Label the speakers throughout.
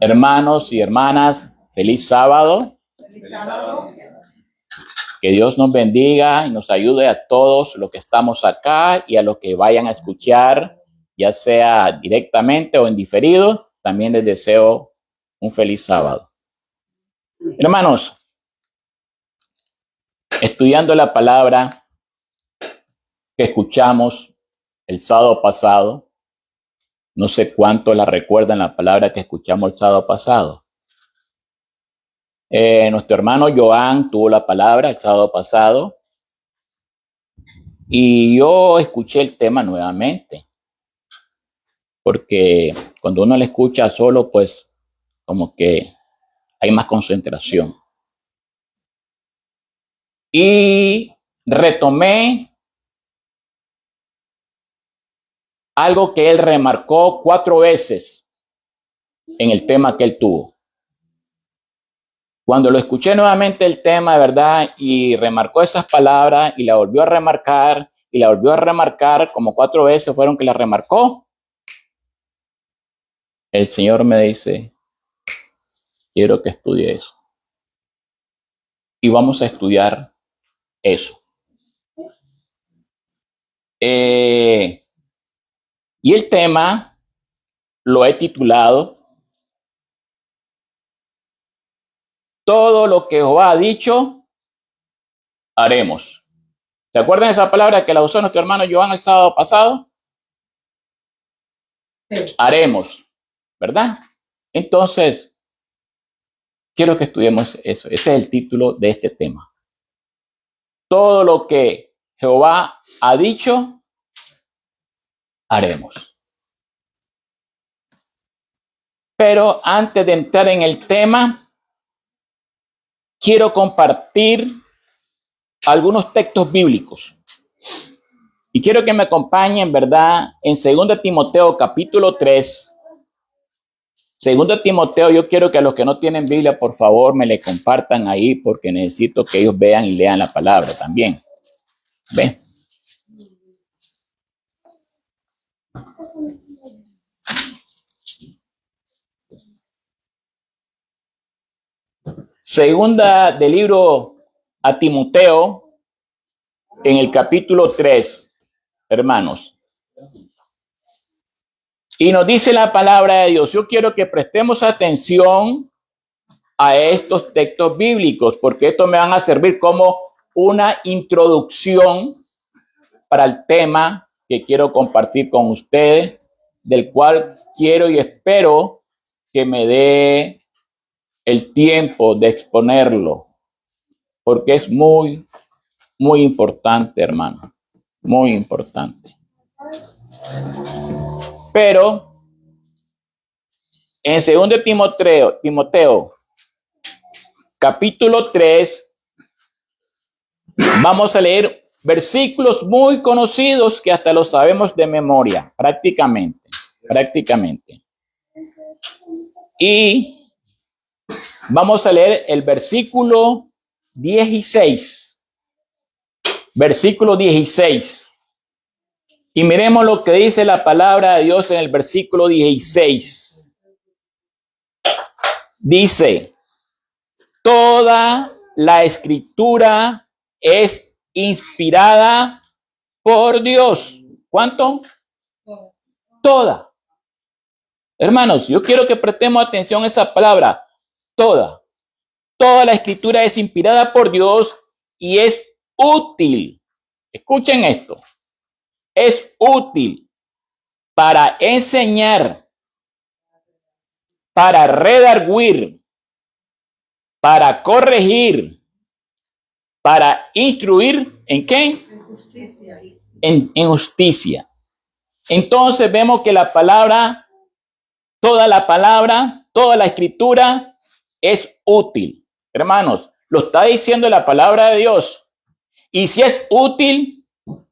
Speaker 1: Hermanos y hermanas, feliz sábado. Que Dios nos bendiga y nos ayude a todos los que estamos acá y a los que vayan a escuchar, ya sea directamente o en diferido. También les deseo un feliz sábado. Hermanos, estudiando la palabra que escuchamos el sábado pasado, no sé cuánto la recuerdan la palabra que escuchamos el sábado pasado. Nuestro hermano Joan tuvo la palabra el sábado pasado y yo escuché el tema nuevamente, porque cuando uno le escucha solo, pues como que hay más concentración. Y retomé algo que él remarcó 4 veces en el tema que él tuvo. Cuando lo escuché nuevamente el tema, de verdad, y remarcó esas palabras y la volvió a remarcar y la volvió a remarcar, como 4 veces fueron que la remarcó. El Señor me dice, quiero que estudie eso. Y vamos a estudiar eso. Y el tema lo he titulado Todo lo que Jehová ha dicho, haremos. ¿Se acuerdan de esa palabra que la usó nuestro hermano Joan el sábado pasado? Sí. Haremos, ¿verdad? Entonces, quiero que estudiemos eso. Ese es el título de este tema. Todo lo que Jehová ha dicho, haremos. Pero antes de entrar en el tema, quiero compartir algunos textos bíblicos. Y quiero que me acompañen, ¿verdad? En 2 Timoteo capítulo 3. 2 Timoteo, yo quiero que a los que no tienen Biblia, por favor, me le compartan ahí, porque necesito que ellos vean y lean la palabra también. ¿Ven? Segunda del libro a Timoteo, en el capítulo 3, hermanos. Y nos dice la palabra de Dios. Yo quiero que prestemos atención a estos textos bíblicos, porque estos me van a servir como una introducción para el tema que quiero compartir con ustedes, del cual quiero y espero que me dé el tiempo de exponerlo, porque es muy, muy importante, hermano, muy importante. Pero en 2 Timoteo, capítulo 3, vamos a leer versículos muy conocidos que hasta los sabemos de memoria, prácticamente. Y vamos a leer el versículo 16. Versículo 16. Y miremos lo que dice la palabra de Dios en el versículo 16. Dice, toda la escritura es inspirada por Dios. ¿Cuánto? Toda. Hermanos, yo quiero que prestemos atención a esa palabra. Toda. Toda la escritura es inspirada por Dios y es útil. Escuchen esto. Es útil para enseñar, para redarguir, para corregir, para instruir, ¿en qué? En justicia. En justicia. Entonces vemos que la palabra, toda la escritura es útil. Hermanos, lo está diciendo la palabra de Dios. Y si es útil,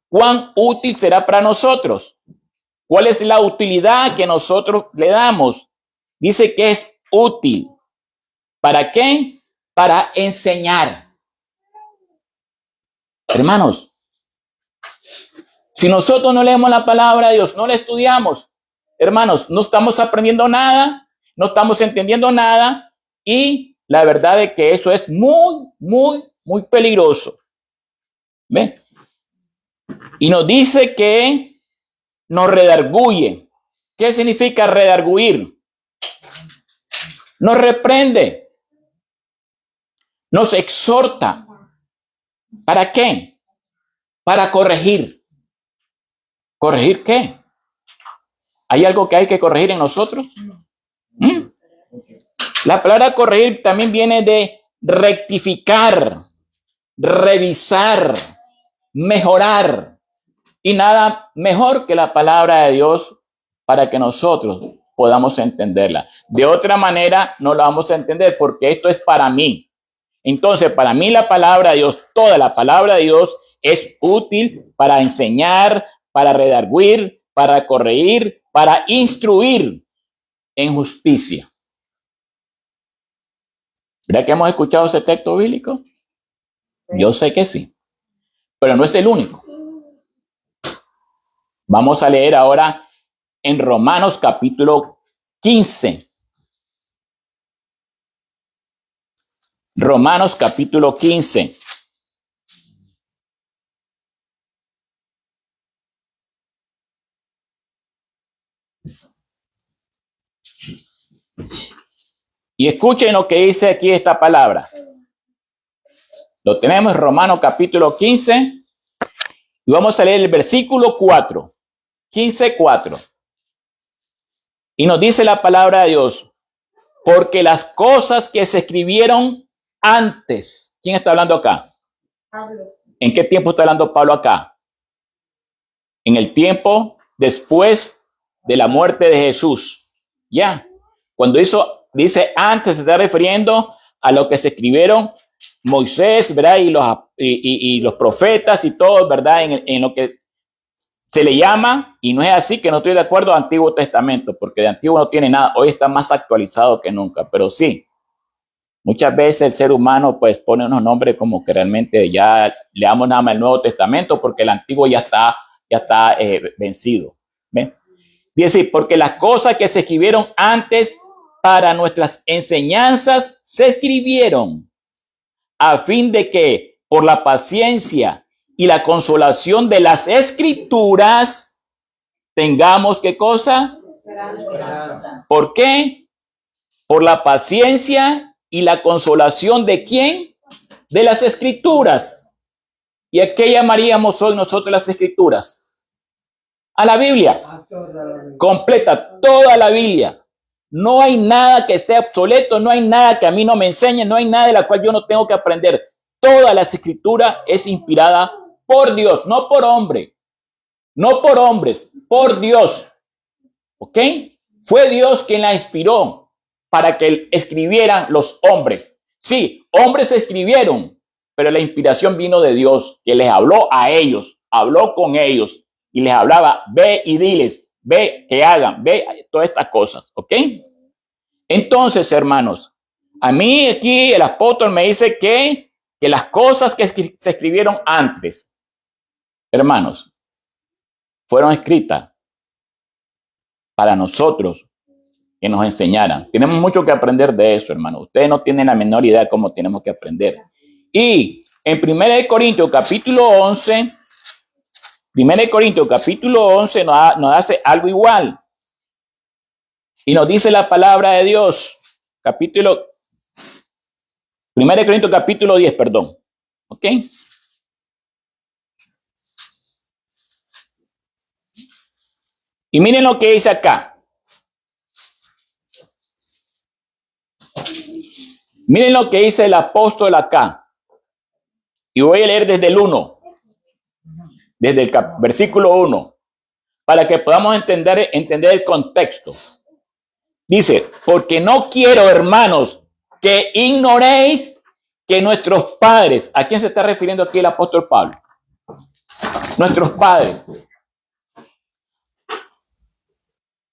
Speaker 1: ¿cuán útil será para nosotros? ¿Cuál es la utilidad que nosotros le damos? Dice que es útil. ¿Para qué? Para enseñar. Hermanos, si nosotros no leemos la palabra de Dios, no la estudiamos, hermanos, no estamos aprendiendo nada, no estamos entendiendo nada y la verdad es que eso es muy, muy, muy peligroso. ¿Ve? Y nos dice que nos redarguye. ¿Qué significa redarguir? Nos reprende, nos exhorta. ¿Para qué? Para corregir. ¿Corregir qué? ¿Hay algo que hay que corregir en nosotros? ¿Mm? La palabra corregir también viene de rectificar, revisar, mejorar. Y nada mejor que la palabra de Dios para que nosotros podamos entenderla. De otra manera no la vamos a entender porque esto es para mí. Entonces, para mí la palabra de Dios, toda la palabra de Dios es útil para enseñar, para redarguir, para corregir, para instruir en justicia. ¿Verdad que hemos escuchado ese texto bíblico? Yo sé que sí, pero no es el único. Vamos a leer ahora en Romanos capítulo 15. Romanos capítulo 15. Y escuchen lo que dice aquí esta palabra. Lo tenemos en Romanos capítulo 15 y vamos a leer el versículo 4. 15:4. Y nos dice la palabra de Dios, porque las cosas que se escribieron antes. ¿Quién está hablando acá? Pablo. ¿En qué tiempo está hablando Pablo acá? En el tiempo después de la muerte de Jesús. Ya. Cuando dice antes, se está refiriendo a lo que se escribieron Moisés, ¿verdad? Y los profetas y todo, ¿verdad? En lo que se le llama, y no es así, que no estoy de acuerdo, Antiguo Testamento, porque de Antiguo no tiene nada. Hoy está más actualizado que nunca, pero sí. Muchas veces el ser humano pues pone unos nombres como que realmente ya le damos nada más el Nuevo Testamento porque el Antiguo ya está vencido. ¿Ven? Dice, porque las cosas que se escribieron antes para nuestras enseñanzas se escribieron a fin de que por la paciencia y la consolación de las Escrituras tengamos ¿qué cosa? Esperanza. ¿Por qué? Por la paciencia y la consolación ¿de quién? De las Escrituras. ¿Y a qué llamaríamos hoy nosotros las Escrituras? A la Biblia. Completa, toda la Biblia. No hay nada que esté obsoleto, no hay nada que a mí no me enseñe, no hay nada de la cual yo no tengo que aprender. Toda la Escritura es inspirada por Dios, no por hombre, no por hombres, por Dios. ¿Ok? Fue Dios quien la inspiró para que escribieran los hombres. Sí, hombres escribieron, pero la inspiración vino de Dios, que les habló a ellos, habló con ellos y les hablaba, ve y diles, ve que hagan, ve todas estas cosas, ¿ok? Entonces, hermanos, a mí aquí el apóstol me dice que las cosas que se escribieron antes, hermanos, fueron escritas para nosotros que nos enseñaran. Tenemos mucho que aprender de eso, hermano. Ustedes no tienen la menor idea de cómo tenemos que aprender. Y en 1 Corintios capítulo 11, 1 Corintios capítulo 11 nos hace algo igual. Y nos dice la palabra de Dios, 1 Corintios capítulo 10, perdón. ¿Ok? Y miren lo que dice acá. Miren lo que dice el apóstol acá. Y voy a leer desde el 1. Desde el versículo 1. Para que podamos entender el contexto. Dice, porque no quiero, hermanos, que ignoréis que nuestros padres, ¿a quién se está refiriendo aquí el apóstol Pablo? Nuestros padres.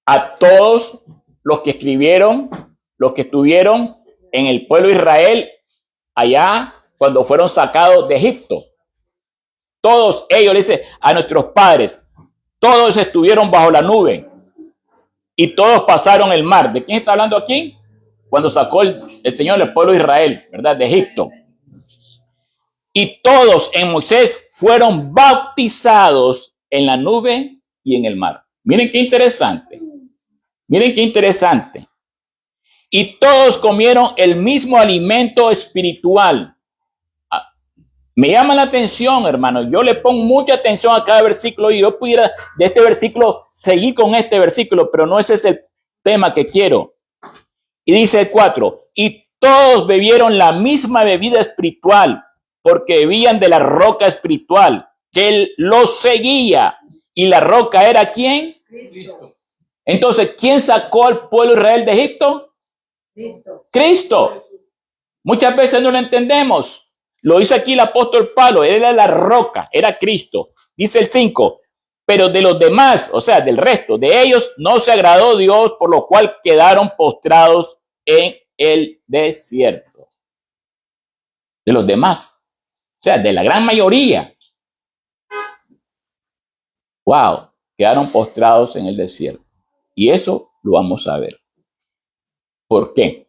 Speaker 1: A todos los que escribieron, los que estuvieron en el pueblo de Israel, allá cuando fueron sacados de Egipto. Todos ellos, dice, a nuestros padres, todos estuvieron bajo la nube. y todos pasaron el mar. ¿De quién está hablando aquí? Cuando sacó el Señor el pueblo de Israel, ¿verdad? De Egipto. Y todos en Moisés fueron bautizados en la nube y en el mar. Miren qué interesante. Miren qué interesante. Y todos comieron el mismo alimento espiritual. Me llama la atención, hermano. Yo le pongo mucha atención a cada versículo y yo pudiera de este versículo seguir con este versículo, pero no ese es el tema que quiero. Y dice el 4, y todos bebieron la misma bebida espiritual, porque bebían de la roca espiritual, que él los seguía. ¿Y la roca era quién? Cristo. Entonces, ¿quién sacó al pueblo de Israel de Egipto? Cristo. Cristo. Muchas veces no lo entendemos. Lo dice aquí el apóstol Pablo, él era la roca, era Cristo. Dice el 5, pero de los demás, o sea, del resto de ellos, no se agradó Dios, por lo cual quedaron postrados en el desierto. De los demás, o sea, de la gran mayoría. Wow, quedaron postrados en el desierto. Y eso lo vamos a ver. ¿Por qué?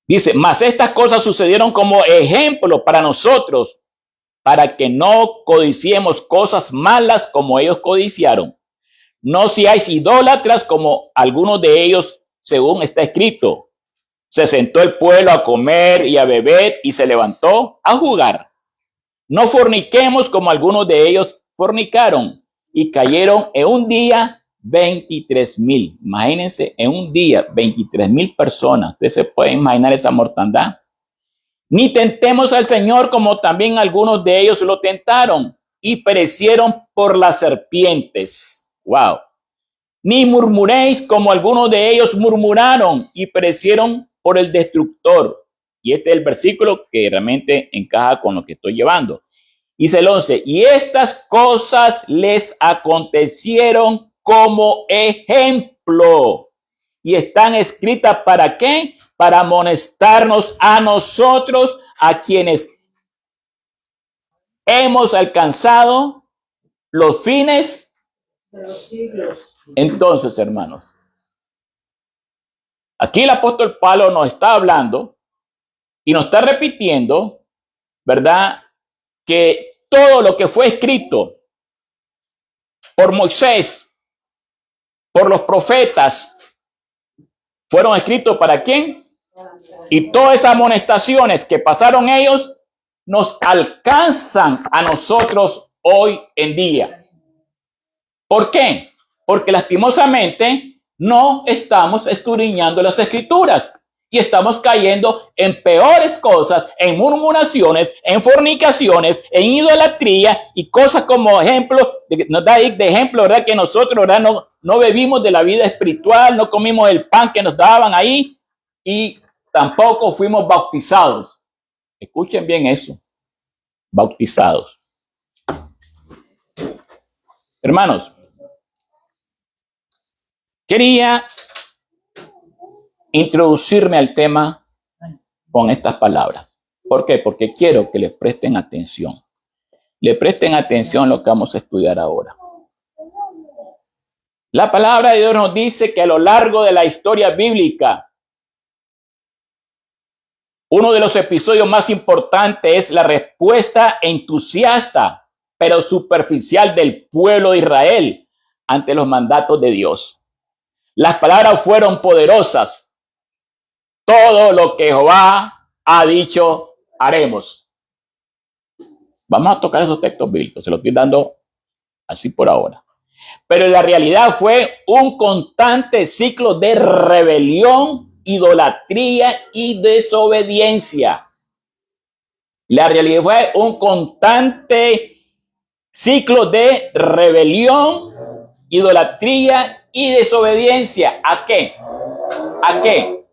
Speaker 1: Dice, mas estas cosas sucedieron como ejemplo para nosotros, para que no codiciemos cosas malas como ellos codiciaron. No seáis idólatras como algunos de ellos, según está escrito. Se sentó el pueblo a comer y a beber y se levantó a jugar. No forniquemos como algunos de ellos fornicaron y cayeron en un día 23,000. Imagínense, en un día 23,000 personas. Usted se puede imaginar esa mortandad. Ni tentemos al Señor como también algunos de ellos lo tentaron y perecieron por las serpientes. Wow. Ni murmuréis como algunos de ellos murmuraron y perecieron por el destructor. Y este es el versículo que realmente encaja con lo que estoy llevando. Dice el 11, y estas cosas les acontecieron como ejemplo. Y están escritas ¿para qué? Para amonestarnos a nosotros, a quienes hemos alcanzado los fines de los siglos. Entonces, hermanos, aquí el apóstol Pablo nos está hablando y nos está repitiendo, ¿verdad? Que todo lo que fue escrito por Moisés, por los profetas, fueron escritos ¿para quién? Y todas esas amonestaciones que pasaron ellos nos alcanzan a nosotros hoy en día. ¿Por qué? Porque lastimosamente no estamos escudriñando las escrituras y estamos cayendo en peores cosas, en murmuraciones, en fornicaciones, en idolatría y cosas como ejemplo, nos da de ejemplo, ¿verdad? Que nosotros, ¿verdad? No bebimos de la vida espiritual, no comimos el pan que nos daban ahí y tampoco fuimos bautizados. Escuchen bien eso, bautizados. Hermanos, quería introducirme al tema con estas palabras. ¿Por qué? Porque quiero que les presten atención. Le presten atención a lo que vamos a estudiar ahora. La palabra de Dios nos dice que a lo largo de la historia bíblica, uno de los episodios más importantes es la respuesta entusiasta, pero superficial del pueblo de Israel ante los mandatos de Dios. Las palabras fueron poderosas. Todo lo que Jehová ha dicho, haremos. Vamos a tocar esos textos bíblicos, se los estoy dando así por ahora. Pero la realidad fue un constante ciclo de rebelión, idolatría y desobediencia. La realidad fue un constante ciclo de rebelión, idolatría y desobediencia. ¿A qué? ¿A qué?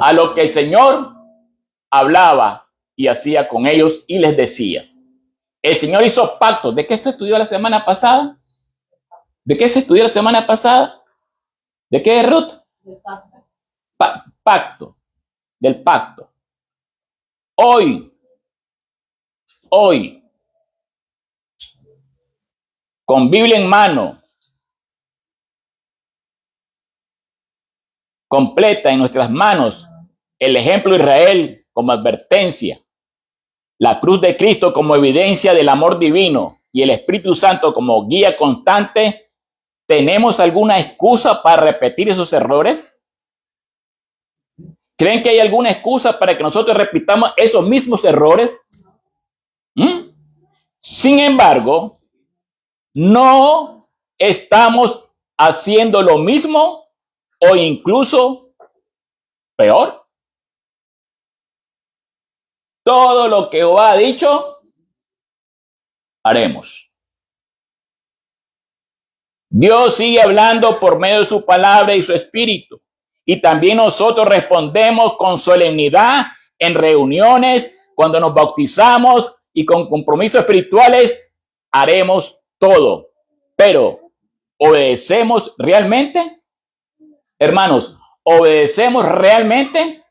Speaker 1: A lo que el Señor hablaba y hacía con ellos y les decía. El Señor hizo pacto. ¿De qué se estudió la semana pasada? ¿De qué se estudió la semana pasada? ¿De qué, Ruth? Pacto. Del pacto. Hoy, con Biblia en mano, completa en nuestras manos, el ejemplo de Israel como advertencia, la cruz de Cristo como evidencia del amor divino y el Espíritu Santo como guía constante, ¿tenemos alguna excusa para repetir esos errores? ¿Creen que hay alguna excusa para que nosotros repitamos esos mismos errores? Sin embargo, no estamos haciendo lo mismo o incluso peor. Todo lo que Jehová ha dicho, haremos. Dios sigue hablando por medio de su palabra y su espíritu. Y también nosotros respondemos con solemnidad en reuniones, cuando nos bautizamos y con compromisos espirituales, haremos todo. Pero, ¿obedecemos realmente? Hermanos, ¿obedecemos realmente?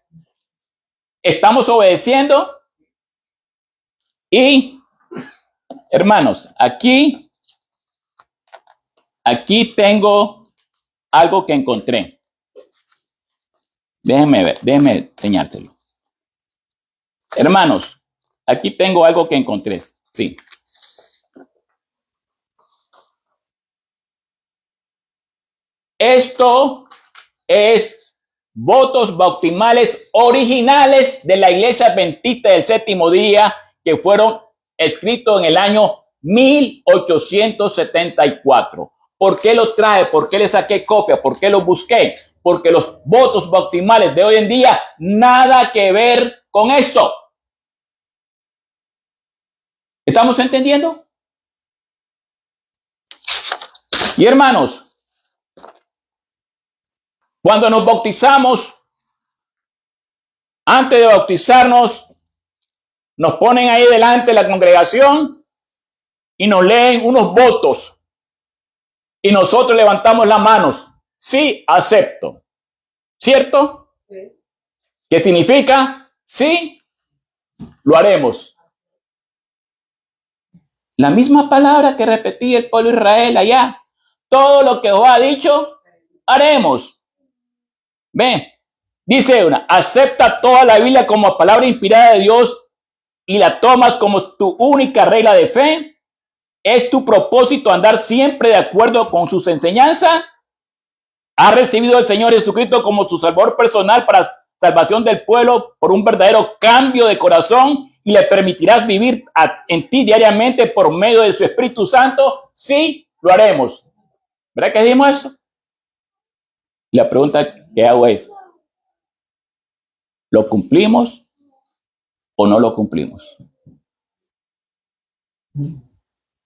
Speaker 1: ¿Estamos obedeciendo? Y, hermanos, aquí tengo algo que encontré. Déjenme ver, déjenme enseñárselo. Hermanos, aquí tengo algo que encontré. Sí. Esto es votos bautismales originales de la Iglesia Adventista del Séptimo Día que fueron escritos en el año 1874. ¿Por qué lo trae? ¿Por qué le saqué copia? ¿Por qué lo busqué? Porque los votos bautismales de hoy en día nada que ver con esto. ¿Estamos entendiendo? Y hermanos, cuando nos bautizamos, antes de bautizarnos, nos ponen ahí delante la congregación y nos leen unos votos. Y nosotros levantamos las manos. Sí, acepto. ¿Cierto? Sí. ¿Qué significa? Sí, lo haremos. La misma palabra que repetía el pueblo de Israel allá. Todo lo que Jehová ha dicho, haremos. Ven, dice una, acepta toda la Biblia como palabra inspirada de Dios y la tomas como tu única regla de fe. ¿Es tu propósito andar siempre de acuerdo con sus enseñanzas? ¿Has recibido al Señor Jesucristo como su Salvador personal para salvación del pueblo por un verdadero cambio de corazón y le permitirás vivir en ti diariamente por medio de su Espíritu Santo? Sí, lo haremos. ¿Verdad que dijimos eso? La pregunta que hago es, ¿lo cumplimos o no lo cumplimos?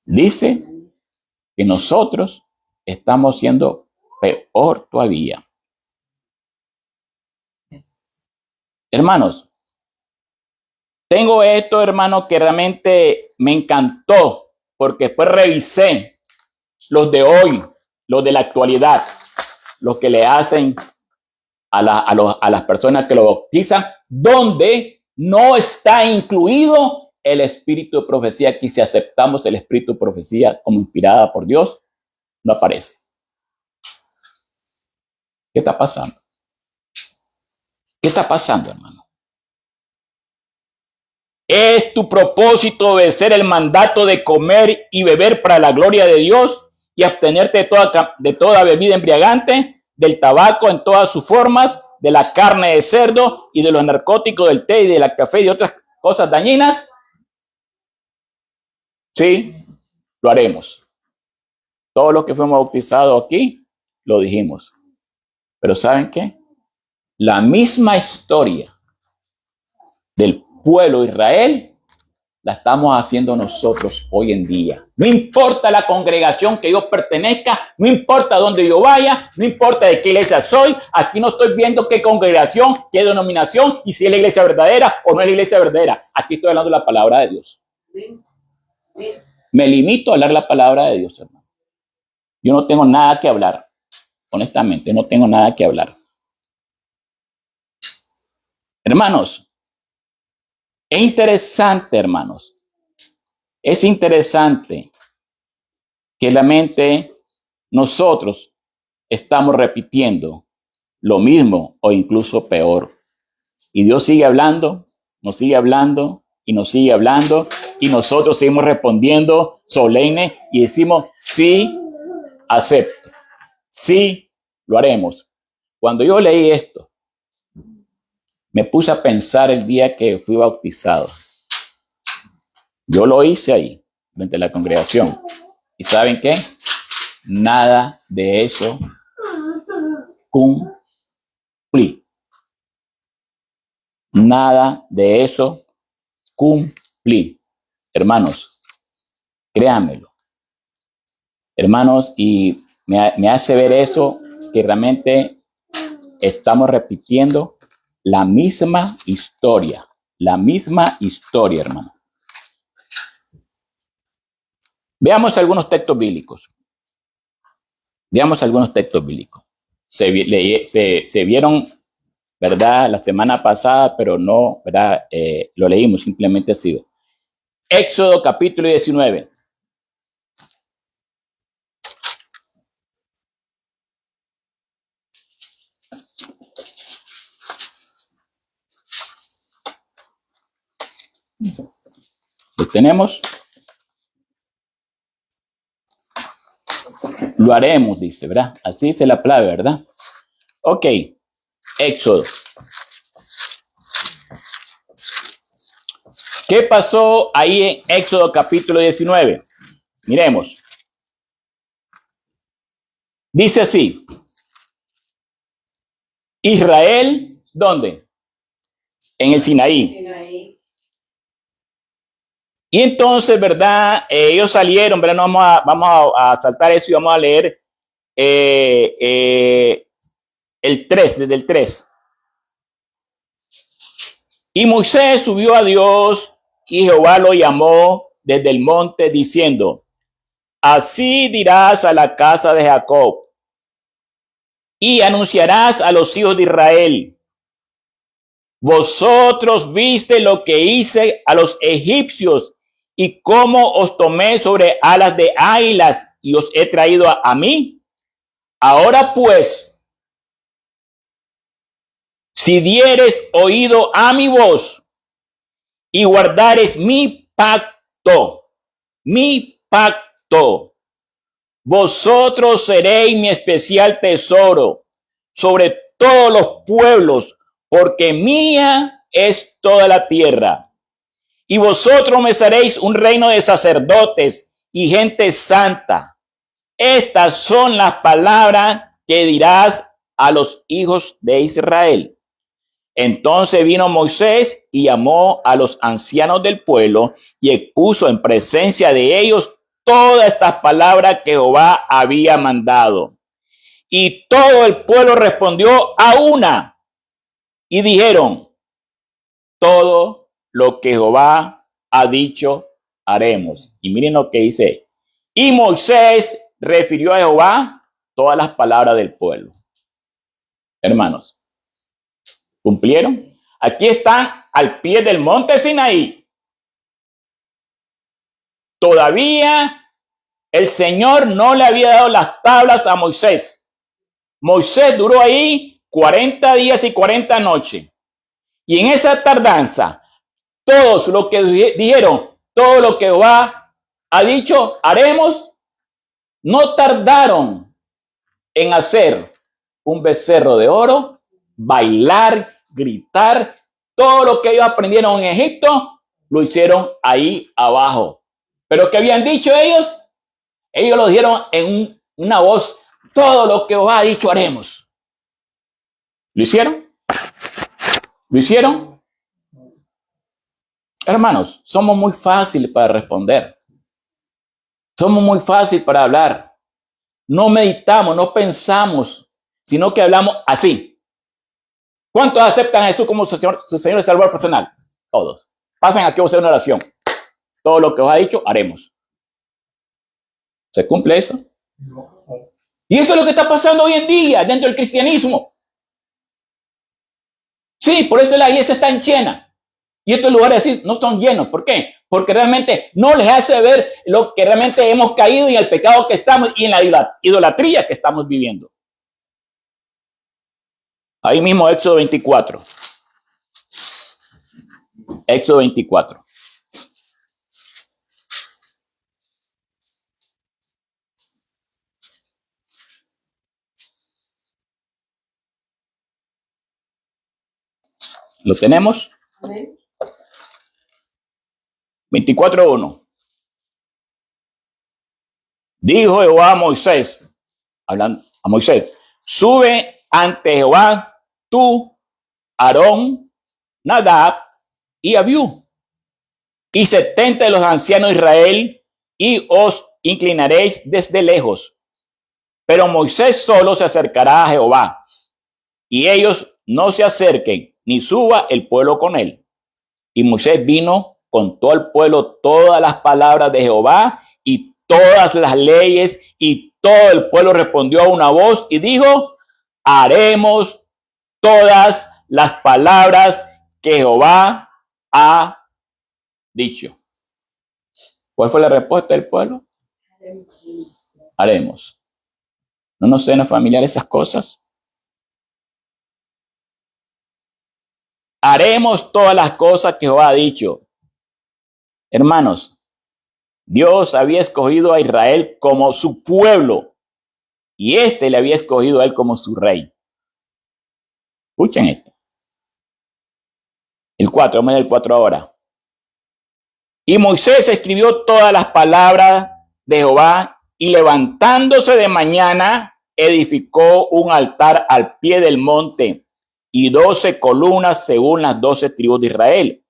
Speaker 1: Dice que nosotros estamos siendo peor todavía. Hermanos, tengo esto, hermano, que realmente me encantó, porque después revisé los de hoy, los de la actualidad, los que le hacen a las personas que lo bautizan, donde no está incluido el espíritu de profecía. Aquí, si aceptamos el espíritu de profecía como inspirada por Dios, no aparece. ¿Qué está pasando? ¿Qué está pasando, hermano? ¿Es tu propósito obedecer el mandato de comer y beber para la gloria de Dios y abstenerte de toda bebida embriagante, del tabaco en todas sus formas, de la carne de cerdo y de los narcóticos, del té y del café y de otras cosas dañinas? Sí, lo haremos. Todos los que fuimos bautizados aquí, lo dijimos. Pero ¿saben qué? La misma historia del pueblo de Israel la estamos haciendo nosotros hoy en día. No importa la congregación que yo pertenezca, no importa dónde yo vaya, no importa de qué iglesia soy. Aquí no estoy viendo qué congregación, qué denominación y si es la iglesia verdadera o no es la iglesia verdadera. Aquí estoy hablando de la palabra de Dios. Me limito a hablar la palabra de Dios, hermano. Yo no tengo nada que hablar. Honestamente, no tengo nada que hablar. Hermanos, es interesante, hermanos. Es interesante que la mente nosotros estamos repitiendo lo mismo o incluso peor. Y Dios sigue hablando, nos sigue hablando y nos sigue hablando y nosotros seguimos respondiendo solemne y decimos, sí, acepto, sí, lo haremos. Cuando yo leí esto, me puse a pensar el día que fui bautizado. Yo lo hice ahí, frente a la congregación. ¿Y saben qué? Nada de eso cumplí. Nada de eso cumplí. Hermanos, créanmelo. Hermanos, y me hace ver eso, que realmente estamos repitiendo la misma historia, hermano. Veamos algunos textos bíblicos. Se vieron, ¿verdad? La semana pasada, pero no, ¿verdad? Lo leímos simplemente así. Éxodo capítulo 19. ¿Lo tenemos? Lo haremos, dice, ¿verdad? Así se la clave, ¿verdad? Ok, Éxodo. ¿Qué pasó ahí en Éxodo capítulo 19? Miremos. Dice así. Israel, ¿dónde? En el Sinaí. Y entonces, ¿verdad? Ellos salieron, ¿verdad? No vamos a saltar eso y vamos a leer el 3, desde el 3. Y Moisés subió a Dios y Jehová lo llamó desde el monte diciendo, así dirás a la casa de Jacob y anunciarás a los hijos de Israel. Vosotros viste lo que hice a los egipcios y cómo os tomé sobre alas de águilas y os he traído a mí. Ahora pues, si dieres oído a mi voz y guardares mi pacto, vosotros seréis mi especial tesoro sobre todos los pueblos, porque mía es toda la tierra. Y vosotros me seréis un reino de sacerdotes y gente santa. Estas son las palabras que dirás a los hijos de Israel. Entonces vino Moisés y llamó a los ancianos del pueblo y expuso en presencia de ellos todas estas palabras que Jehová había mandado. Y todo el pueblo respondió a una y dijeron, todo lo que Jehová ha dicho haremos. Y miren lo que dice. Y Moisés refirió a Jehová todas las palabras del pueblo. Hermanos, ¿cumplieron? Aquí están al pie del monte Sinaí. Todavía el Señor no le había dado las tablas a Moisés. Moisés duró ahí 40 días y 40 noches. Y en esa tardanza, todos los que dijeron, todo lo que Jehová ha dicho, haremos, no tardaron en hacer un becerro de oro, bailar, gritar. Todo lo que ellos aprendieron en Egipto, lo hicieron ahí abajo. Pero ¿qué habían dicho ellos? Ellos lo dijeron en una voz, todo lo que Jehová ha dicho haremos. ¿Lo hicieron? ¿Lo hicieron? Hermanos, somos muy fáciles para responder. Somos muy fáciles para hablar. No meditamos, no pensamos, sino que hablamos así. ¿Cuántos aceptan a Jesús como su Señor y Salvador personal? Todos. Pasen aquí a hacer una oración. Todo lo que os ha dicho, haremos. ¿Se cumple eso? Y eso es lo que está pasando hoy en día dentro del cristianismo. Sí, por eso la iglesia está llena. Y estos lugares así no están llenos. ¿Por qué? Porque realmente no les hace ver lo que realmente hemos caído y el pecado que estamos y en la idolatría que estamos viviendo. Ahí mismo, Éxodo 24. Éxodo 24. ¿Lo tenemos? 24:1. Dijo Jehová a Moisés, hablando a Moisés, sube ante Jehová tú, Aarón, Nadab y Abiú, y 70 de los ancianos de Israel, y os inclinaréis desde lejos. Pero Moisés solo se acercará a Jehová, y ellos no se acerquen, ni suba el pueblo con él. Y Moisés vino, contó al pueblo todas las palabras de Jehová y todas las leyes, y todo el pueblo respondió a una voz y dijo, haremos todas las palabras que Jehová ha dicho. ¿Cuál fue la respuesta del pueblo? Haremos. ¿No nos suena familiar esas cosas? Haremos todas las cosas que Jehová ha dicho. Hermanos, Dios había escogido a Israel como su pueblo y le había escogido a él como su rey. Escuchen esto. El 4, vamos al 4 ahora. Y Moisés escribió todas las palabras de Jehová y levantándose de mañana edificó un altar al pie del monte y 12 columnas según las 12 tribus de Israel.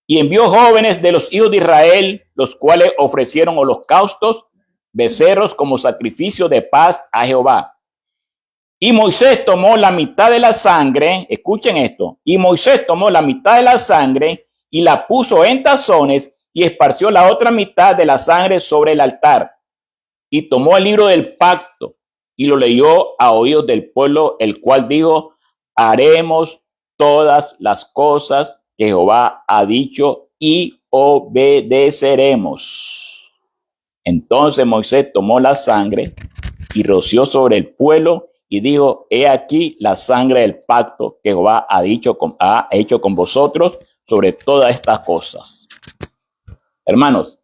Speaker 1: Y envió jóvenes de los hijos de Israel, los cuales ofrecieron holocaustos, becerros como sacrificio de paz a Jehová. Y Moisés tomó la mitad de la sangre, escuchen esto, y Moisés tomó la mitad de la sangre y la puso en tazones y esparció la otra mitad de la sangre sobre el altar. Y tomó el libro del pacto y lo leyó a oídos del pueblo, el cual dijo, haremos todas las cosas que Jehová ha dicho y obedeceremos. Entonces Moisés tomó la sangre y roció sobre el pueblo y dijo, he aquí la sangre del pacto que Jehová ha hecho con vosotros sobre todas estas cosas. Hermanos,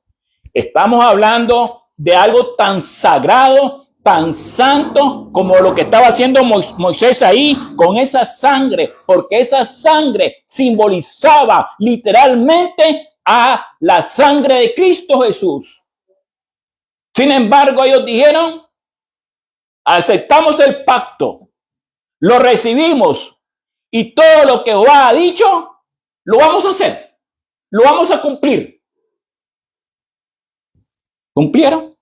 Speaker 1: estamos hablando de algo tan sagrado, tan santo como lo que estaba haciendo Moisés ahí con esa sangre, porque esa sangre simbolizaba literalmente a la sangre de Cristo Jesús. Sin embargo, ellos dijeron, aceptamos el pacto, lo recibimos y todo lo que Jehová ha dicho, lo vamos a hacer, lo vamos a cumplir. ¿Cumplieron?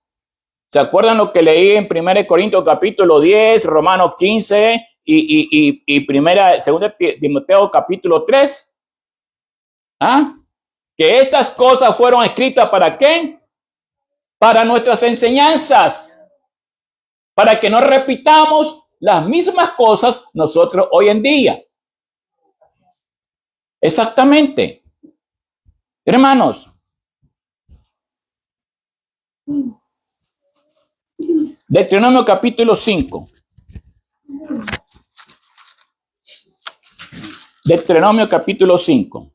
Speaker 1: ¿Se acuerdan lo que leí en 1 Corintios capítulo 10, Romanos 15 y 2 Timoteo capítulo 3? ¿Ah? Que estas cosas fueron escritas ¿para qué? Para nuestras enseñanzas, para que no repitamos las mismas cosas nosotros hoy en día. Exactamente. Hermanos, Deuteronomio capítulo 5. Deuteronomio capítulo 5.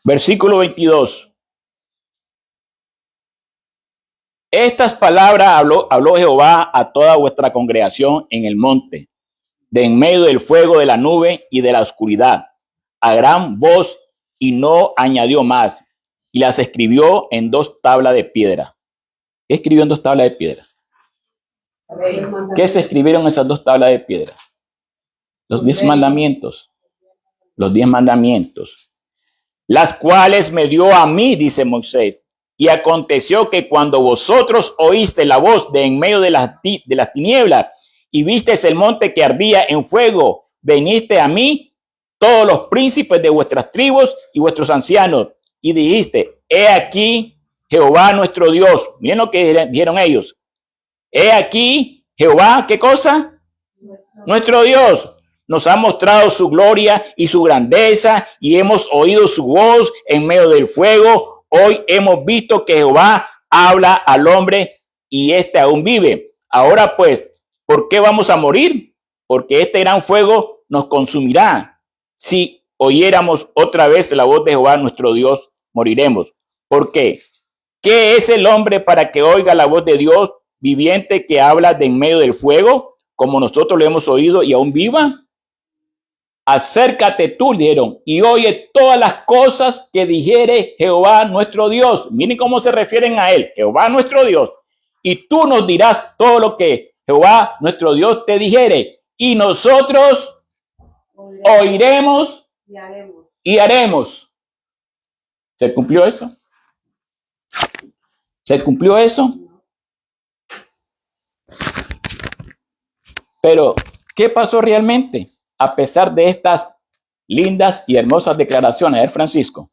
Speaker 1: Versículo 22. Estas palabras habló Jehová a toda vuestra congregación en el monte, de en medio del fuego, de la nube y de la oscuridad, a gran voz, y no añadió más, y las escribió en 2 tablas de piedra. ¿Qué escribió en 2 tablas de piedra? ¿Qué se escribieron en esas 2 tablas de piedra? Los 10 mandamientos. Los 10 mandamientos, las cuales me dio a mí, dice Moisés. Y aconteció que cuando vosotros oíste la voz de en medio de las tinieblas y visteis el monte que ardía en fuego, veniste a mí todos los príncipes de vuestras tribus y vuestros ancianos y dijiste, he aquí Jehová nuestro Dios. Miren lo que dijeron ellos. He aquí Jehová, ¿qué cosa? nuestro Dios. Nos ha mostrado su gloria y su grandeza y hemos oído su voz en medio del fuego. Hoy hemos visto que Jehová habla al hombre y éste aún vive. Ahora pues, ¿por qué vamos a morir? Porque este gran fuego nos consumirá. Si oyéramos otra vez la voz de Jehová nuestro Dios, moriremos. ¿Por qué? ¿Qué es el hombre para que oiga la voz de Dios viviente que habla de en medio del fuego, como nosotros lo hemos oído y aún viva? Acércate tú, dijeron, y oye todas las cosas que dijere Jehová nuestro Dios. Miren cómo se refieren a él, Jehová nuestro Dios. Y tú nos dirás todo lo que Jehová nuestro Dios te dijere. Y nosotros oiremos y haremos. ¿Se cumplió eso? ¿Se cumplió eso? Pero, ¿qué pasó realmente? A pesar de estas lindas y hermosas declaraciones. A ver, Francisco.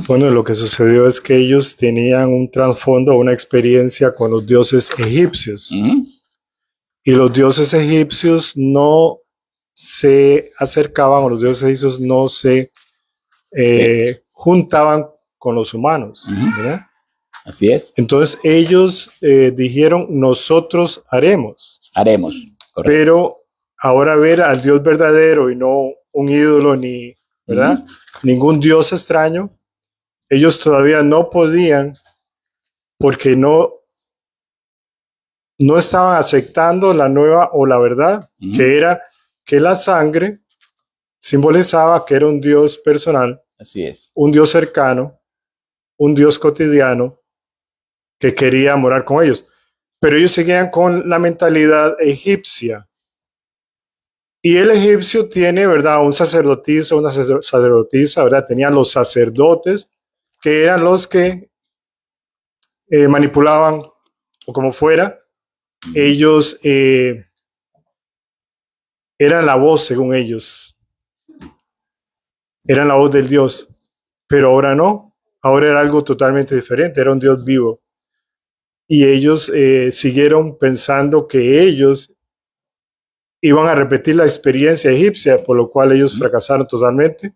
Speaker 2: Bueno, lo que sucedió es que ellos tenían un trasfondo, una experiencia con los dioses egipcios. Y los dioses egipcios no se acercaban, o los dioses egipcios no se juntaban con los humanos, ¿verdad?
Speaker 1: Así es.
Speaker 2: Entonces ellos dijeron, nosotros haremos.
Speaker 1: Haremos. Correcto.
Speaker 2: Pero ahora ver al Dios verdadero y no un ídolo ni, ¿verdad? Ningún Dios extraño, ellos todavía no podían porque no estaban aceptando la nueva o la verdad, que era que la sangre simbolizaba que era un Dios personal.
Speaker 1: Así es.
Speaker 2: Un Dios cercano, un Dios cotidiano que quería morar con ellos. Pero ellos seguían con la mentalidad egipcia. Y el egipcio tiene, ¿verdad?, un sacerdotisa, una sacerdotisa, ¿verdad? Tenían los sacerdotes, que eran los que manipulaban, o como fuera. Ellos eran la voz, según ellos. Eran la voz del Dios. Pero ahora no. Ahora era algo totalmente diferente. Era un Dios vivo. Y ellos siguieron pensando que ellos iban a repetir la experiencia egipcia, por lo cual ellos fracasaron totalmente,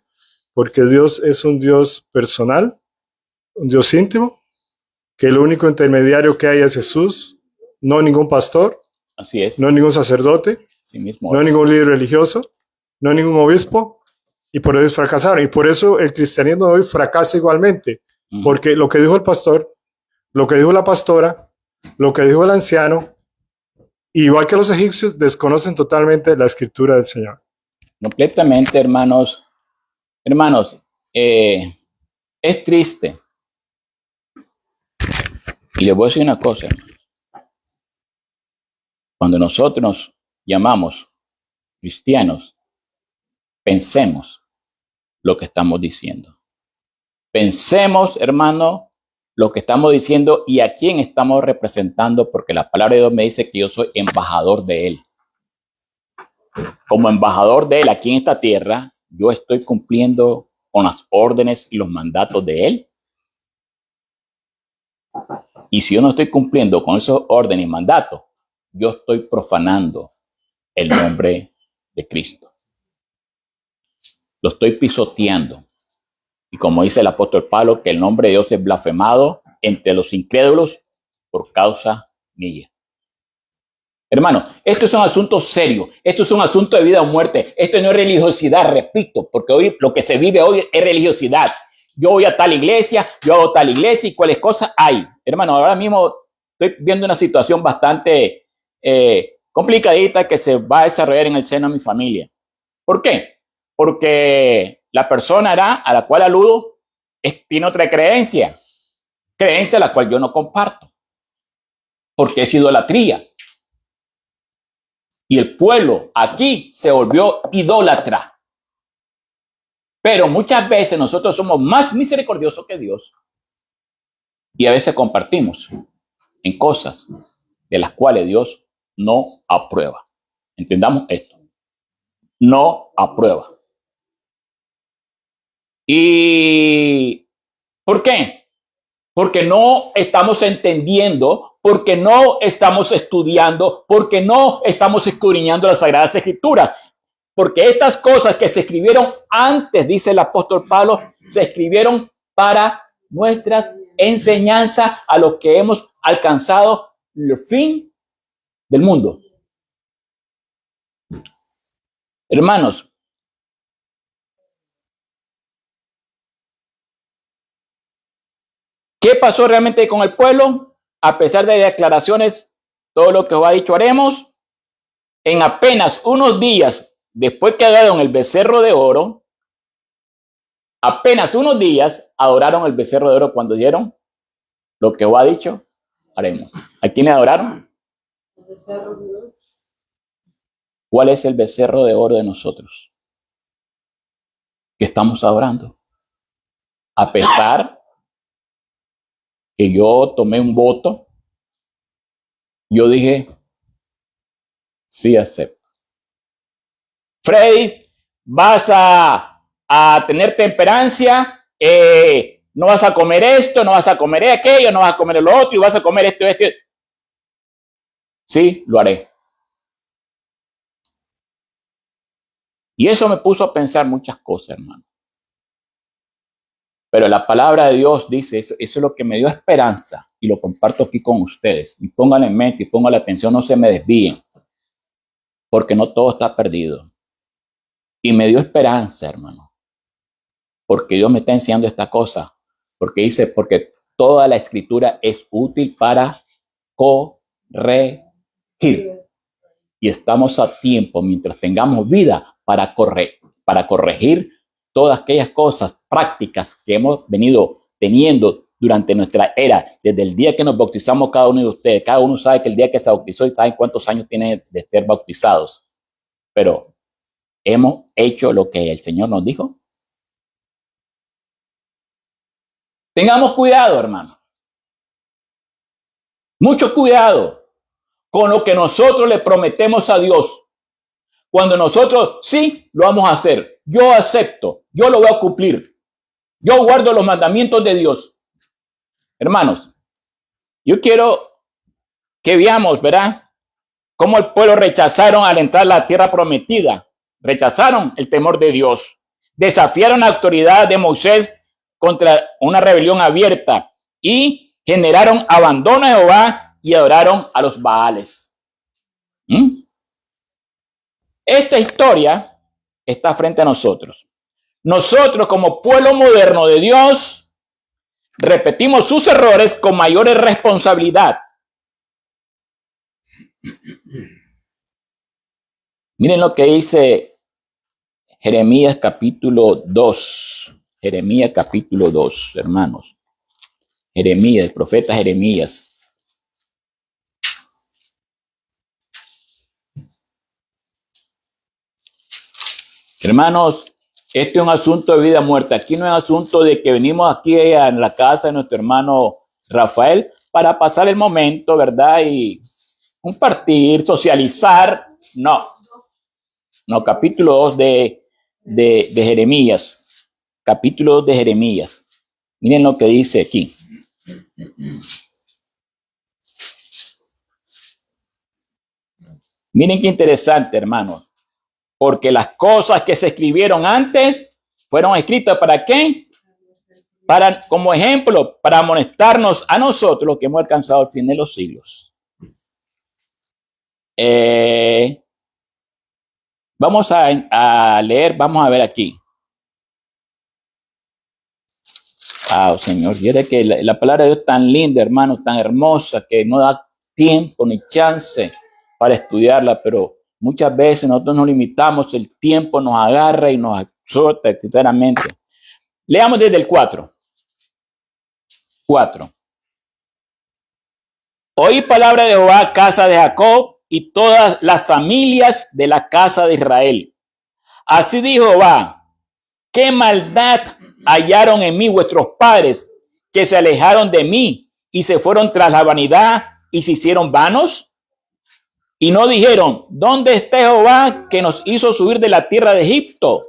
Speaker 2: porque Dios es un Dios personal, un Dios íntimo, que el único intermediario que hay es Jesús, no ningún pastor,
Speaker 1: así es,
Speaker 2: no ningún sacerdote,
Speaker 1: sí mismo
Speaker 2: no
Speaker 1: es.
Speaker 2: Ningún líder religioso, no ningún obispo, y por eso fracasaron. Y por eso el cristianismo de hoy fracasa igualmente, porque lo que dijo el pastor, lo que dijo la pastora, lo que dijo el anciano, igual que los egipcios, desconocen totalmente la escritura del Señor.
Speaker 1: Completamente, hermanos. Hermanos, es triste. Y les voy a decir una cosa. Cuando nosotros nos llamamos cristianos, pensemos lo que estamos diciendo. Pensemos, hermano, lo que estamos diciendo y a quién estamos representando, porque la palabra de Dios me dice que yo soy embajador de Él. Como embajador de Él aquí en esta tierra, yo estoy cumpliendo con las órdenes y los mandatos de Él. Y si yo no estoy cumpliendo con esos órdenes y mandatos, yo estoy profanando el nombre de Cristo. Lo estoy pisoteando. Y como dice el apóstol Pablo, que el nombre de Dios es blasfemado entre los incrédulos por causa mía. Hermano, esto es un asunto serio. Esto es un asunto de vida o muerte. Esto no es religiosidad, repito, porque hoy lo que se vive hoy es religiosidad. Yo voy a tal iglesia, yo hago tal iglesia y cuáles cosas hay. Hermano, ahora mismo estoy viendo una situación bastante complicadita que se va a desarrollar en el seno de mi familia. ¿Por qué? Porque la persona a la cual aludo tiene otra creencia a la cual yo no comparto, porque es idolatría. Y el pueblo aquí se volvió idólatra. Pero muchas veces nosotros somos más misericordiosos que Dios y a veces compartimos en cosas de las cuales Dios no aprueba. Entendamos esto. No aprueba. ¿Y por qué? porque no estamos entendiendo, porque no estamos estudiando, porque no estamos escudriñando las Sagradas Escrituras. Porque estas cosas que se escribieron antes, dice el apóstol Pablo, se escribieron para nuestras enseñanzas a los que hemos alcanzado el fin del mundo. Hermanos, ¿qué pasó realmente con el pueblo? A pesar de declaraciones, todo lo que Jehová ha dicho haremos, en apenas unos días después que adoraron el becerro de oro, apenas unos días adoraron el becerro de oro cuando dieron lo que Jehová ha dicho haremos. ¿A quiénes adoraron? ¿Cuál es el becerro de oro de nosotros que estamos adorando? A pesar que yo tomé un voto, yo dije, sí acepto. Freddy, vas a tener temperancia, no vas a comer esto, no vas a comer aquello, no vas a comer lo otro y vas a comer esto. Sí, lo haré. Y eso me puso a pensar muchas cosas, hermano. Pero la palabra de Dios dice, eso es lo que me dio esperanza y lo comparto aquí con ustedes. Y pónganlo en mente y pónganle atención, no se me desvíen, porque no todo está perdido. Y me dio esperanza, hermano, porque Dios me está enseñando esta cosa. Porque dice, porque toda la escritura es útil para corregir. Y estamos a tiempo, mientras tengamos vida, para corregir todas aquellas cosas prácticas que hemos venido teniendo durante nuestra era, desde el día que nos bautizamos cada uno de ustedes. Cada uno sabe que el día que se bautizó y saben cuántos años tiene de ser bautizados. Pero hemos hecho lo que el Señor nos dijo. Tengamos cuidado, hermano. Mucho cuidado con lo que nosotros le prometemos a Dios. Cuando nosotros sí lo vamos a hacer, yo acepto, yo lo voy a cumplir, yo guardo los mandamientos de Dios. Hermanos, yo quiero que veamos, ¿verdad? Cómo el pueblo rechazaron al entrar a la tierra prometida, rechazaron el temor de Dios, desafiaron la autoridad de Moisés contra una rebelión abierta y generaron abandono a Jehová y adoraron a los Baales. Esta historia está frente a nosotros. Nosotros, como pueblo moderno de Dios, repetimos sus errores con mayor responsabilidad. Miren lo que dice Jeremías capítulo 2. Jeremías capítulo 2, hermanos. Jeremías, el profeta Jeremías. Hermanos, este es un asunto de vida o muerte. Aquí no es asunto de que venimos aquí en la casa de nuestro hermano Rafael para pasar el momento, ¿verdad? Y compartir, socializar. No. No, capítulo 2 de Jeremías. Capítulo 2 de Jeremías. Miren lo que dice aquí. Miren qué interesante, hermanos. Porque las cosas que se escribieron antes fueron escritas ¿para qué? Para, como ejemplo, para amonestarnos a nosotros los que hemos alcanzado el fin de los siglos. Vamos a leer, vamos a ver aquí. Señor, quiere que la palabra de Dios es tan linda, hermano, tan hermosa, que no da tiempo ni chance para estudiarla, pero muchas veces nosotros nos limitamos, el tiempo nos agarra y nos absorbe, sinceramente. Leamos desde el 4. 4. Oí palabra de Jehová, casa de Jacob, y todas las familias de la casa de Israel. Así dijo Jehová, qué maldad hallaron en mí vuestros padres, que se alejaron de mí y se fueron tras la vanidad y se hicieron vanos. Y no dijeron, ¿dónde está Jehová que nos hizo subir de la tierra de Egipto,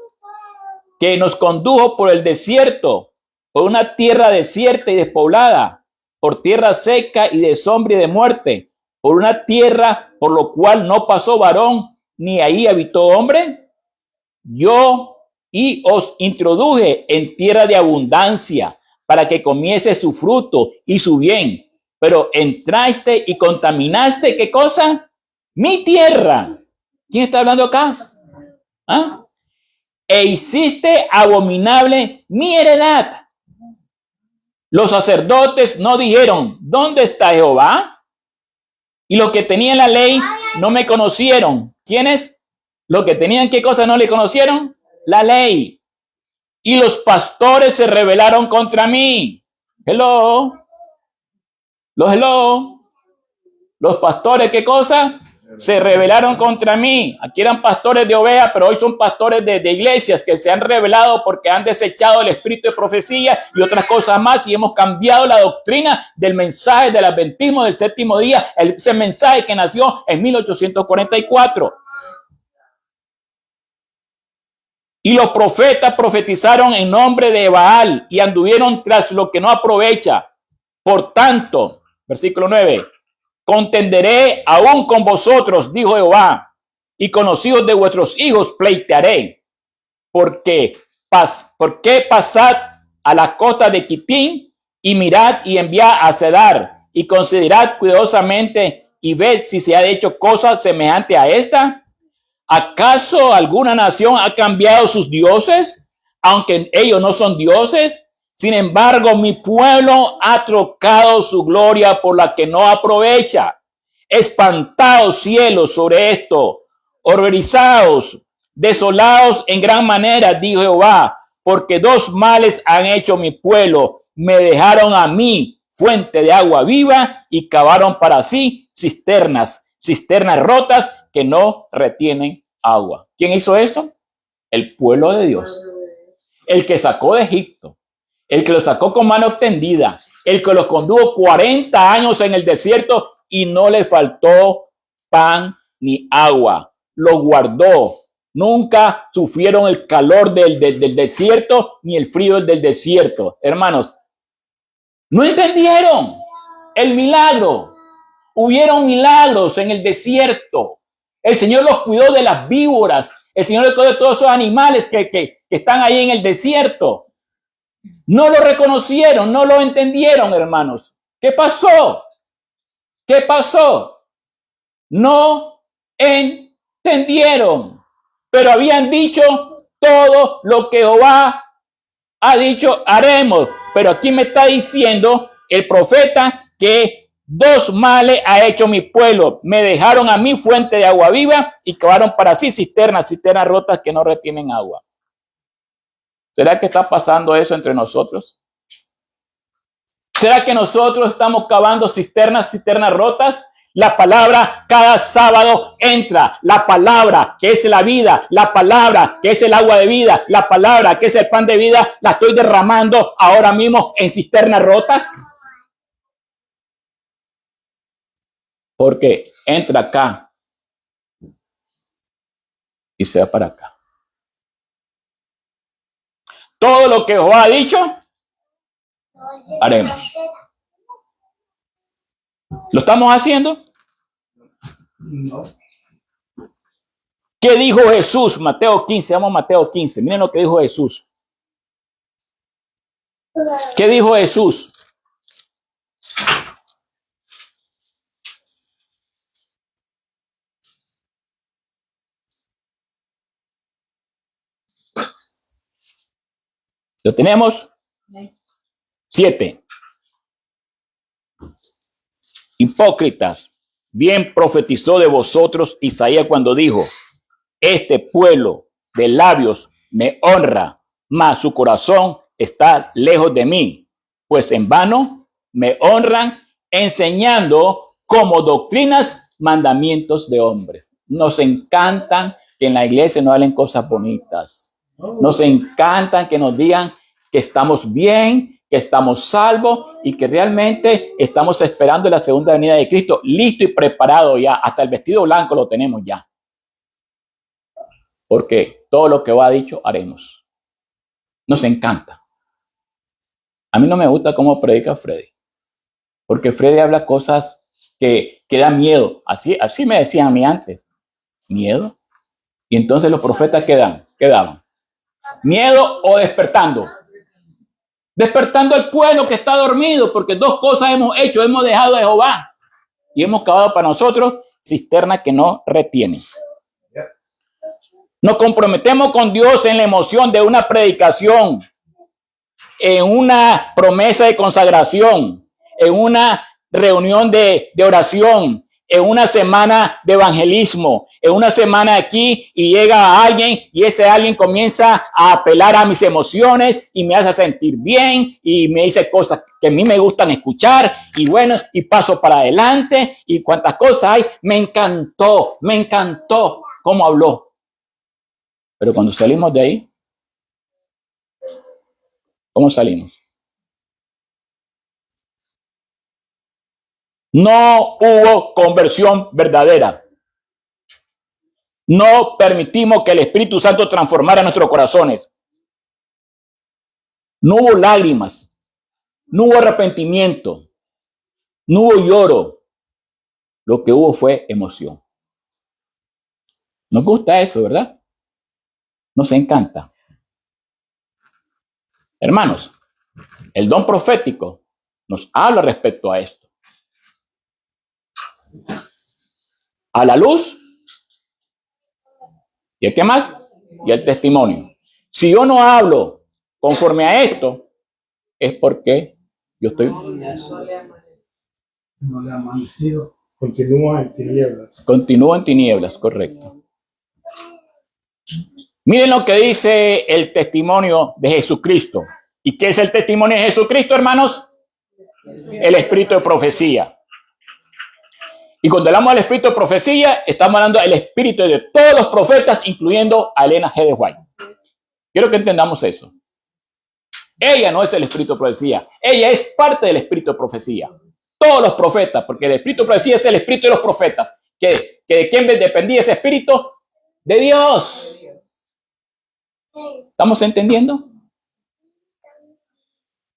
Speaker 1: que nos condujo por el desierto, por una tierra desierta y despoblada, por tierra seca y de sombra y de muerte, por una tierra por lo cual no pasó varón, ni ahí habitó hombre. Yo os introduje en tierra de abundancia, para que comiese su fruto y su bien. Pero entraste y contaminaste, ¿qué cosa? Mi tierra. ¿Quién está hablando acá? ¿Ah? E hiciste abominable mi heredad. Los sacerdotes no dijeron, ¿dónde está Jehová? Y los que tenían la ley no me conocieron. ¿Quiénes? Los que tenían qué cosa no le conocieron? La ley. Y los pastores se rebelaron contra mí. Hello. Hello. Los pastores, ¿qué cosa? Se rebelaron contra mí. Aquí eran pastores de ovejas, pero hoy son pastores de iglesias que se han rebelado porque han desechado el espíritu de profecía y otras cosas más, y hemos cambiado la doctrina del mensaje del adventismo del séptimo día, ese mensaje que nació en 1844. Y los profetas profetizaron en nombre de Baal y anduvieron tras lo que no aprovecha. Por tanto, versículo 9, contenderé aún con vosotros, dijo Jehová, y con los hijos de vuestros hijos pleitearé. ¿Por qué pasad a la costa de Quitín y mirad y enviad a Cedar y considerad cuidadosamente y ved si se ha hecho cosa semejante a esta? ¿Acaso alguna nación ha cambiado sus dioses, aunque ellos no son dioses? Sin embargo, mi pueblo ha trocado su gloria por la que no aprovecha. Espantados cielos sobre esto, horrorizados, desolados en gran manera, dijo Jehová, porque dos males han hecho mi pueblo. Me dejaron a mí fuente de agua viva y cavaron para sí cisternas rotas que no retienen agua. ¿Quién hizo eso? El pueblo de Dios. El que sacó de Egipto, el que lo sacó con mano extendida, el que los condujo 40 años en el desierto y no le faltó pan ni agua. Lo guardó. Nunca sufrieron el calor del desierto ni el frío del desierto. Hermanos, no entendieron el milagro. Hubieron milagros en el desierto. El Señor los cuidó de las víboras. El Señor les cuidó de todos esos animales que están ahí en el desierto. No lo reconocieron, no lo entendieron, hermanos. ¿Qué pasó? ¿Qué pasó? No entendieron. Pero habían dicho todo lo que Jehová ha dicho haremos. Pero aquí me está diciendo el profeta que dos males ha hecho mi pueblo. Me dejaron a mí fuente de agua viva y cavaron para sí cisternas rotas que no retienen agua. ¿Será que está pasando eso entre nosotros? ¿Será que nosotros estamos cavando cisternas rotas? La palabra cada sábado entra. La palabra que es la vida, la palabra que es el agua de vida, la palabra que es el pan de vida, la estoy derramando ahora mismo en cisternas rotas. Porque entra acá y se va para acá. Todo lo que Jehová ha dicho, haremos. ¿Lo estamos haciendo? No. ¿Qué dijo Jesús? Mateo 15, vamos a Mateo 15. Miren lo que dijo Jesús. ¿Qué dijo Jesús? ¿Lo tenemos? 7. Hipócritas, bien profetizó de vosotros Isaías cuando dijo, este pueblo de labios me honra, mas su corazón está lejos de mí, pues en vano me honran enseñando como doctrinas mandamientos de hombres. Nos encantan que en la iglesia nos hablen cosas bonitas. Nos encantan que nos digan que estamos bien, que estamos salvos y que realmente estamos esperando la segunda venida de Cristo, listo y preparado ya. Hasta el vestido blanco lo tenemos ya. Porque todo lo que va dicho haremos. Nos encanta. A mí no me gusta cómo predica Freddy, porque Freddy habla cosas que dan miedo. Así me decían a mí antes. ¿Miedo? Y entonces los profetas ¿qué daban? ¿Miedo o despertando? Despertando al pueblo que está dormido, porque dos cosas hemos hecho. Hemos dejado a Jehová y hemos cavado para nosotros cisterna que no retiene. Nos comprometemos con Dios en la emoción de una predicación, en una promesa de consagración, en una reunión de oración, en una semana de evangelismo, en una semana aquí y llega alguien y ese alguien comienza a apelar a mis emociones y me hace sentir bien y me dice cosas que a mí me gustan escuchar y bueno, y paso para adelante y cuántas cosas hay. Me encantó cómo habló. Pero cuando salimos de ahí, ¿cómo salimos? No hubo conversión verdadera. No permitimos que el Espíritu Santo transformara nuestros corazones. No hubo lágrimas. No hubo arrepentimiento. No hubo lloro. Lo que hubo fue emoción. Nos gusta eso, ¿verdad? Nos encanta. Hermanos, el don profético nos habla respecto a esto. A la luz. ¿Y el qué más? Y el testimonio. Si yo no hablo conforme a esto, es porque yo estoy...
Speaker 2: No le ha amanecido. Continúa en tinieblas.
Speaker 1: Continúa en tinieblas, correcto. Miren lo que dice el testimonio de Jesucristo. ¿Y qué es el testimonio de Jesucristo, hermanos? El espíritu de profecía. Y cuando hablamos del espíritu de profecía, estamos hablando del espíritu de todos los profetas, incluyendo a Elena G. de White. Quiero que entendamos eso. Ella no es el espíritu de profecía. Ella es parte del espíritu de profecía. Todos los profetas, porque el espíritu de profecía es el espíritu de los profetas. ¿Que de quién dependía ese espíritu? De Dios. ¿Estamos entendiendo?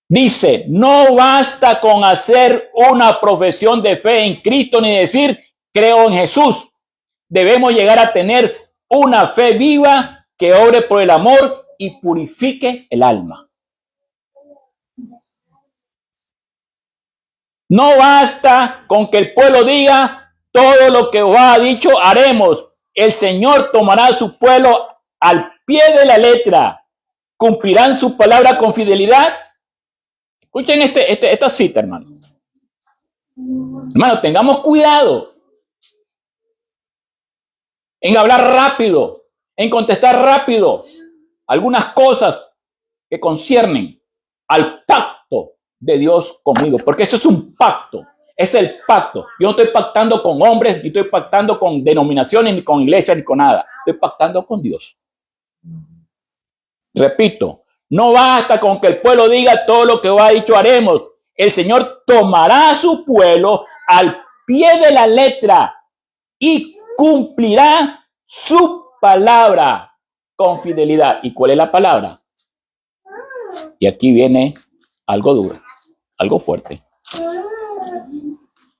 Speaker 1: Dice, no basta con hacer una profesión de fe en Cristo ni decir, creo en Jesús. Debemos llegar a tener una fe viva que obre por el amor y purifique el alma. No basta con que el pueblo diga, todo lo que Jehová ha dicho haremos. El Señor tomará a su pueblo al pie de la letra. ¿Cumplirán su palabra con fidelidad? Escuchen esta cita, hermano. Hermano, tengamos cuidado en hablar rápido, en contestar rápido algunas cosas que conciernen al pacto de Dios conmigo, porque eso es un pacto, es el pacto. Yo no estoy pactando con hombres, ni estoy pactando con denominaciones, ni con iglesias, ni con nada. Estoy pactando con Dios. Repito, no basta con que el pueblo diga todo lo que ha dicho haremos. El Señor tomará a su pueblo al pie de la letra y cumplirá su palabra con fidelidad. ¿Y cuál es la palabra? Y aquí viene algo duro, algo fuerte.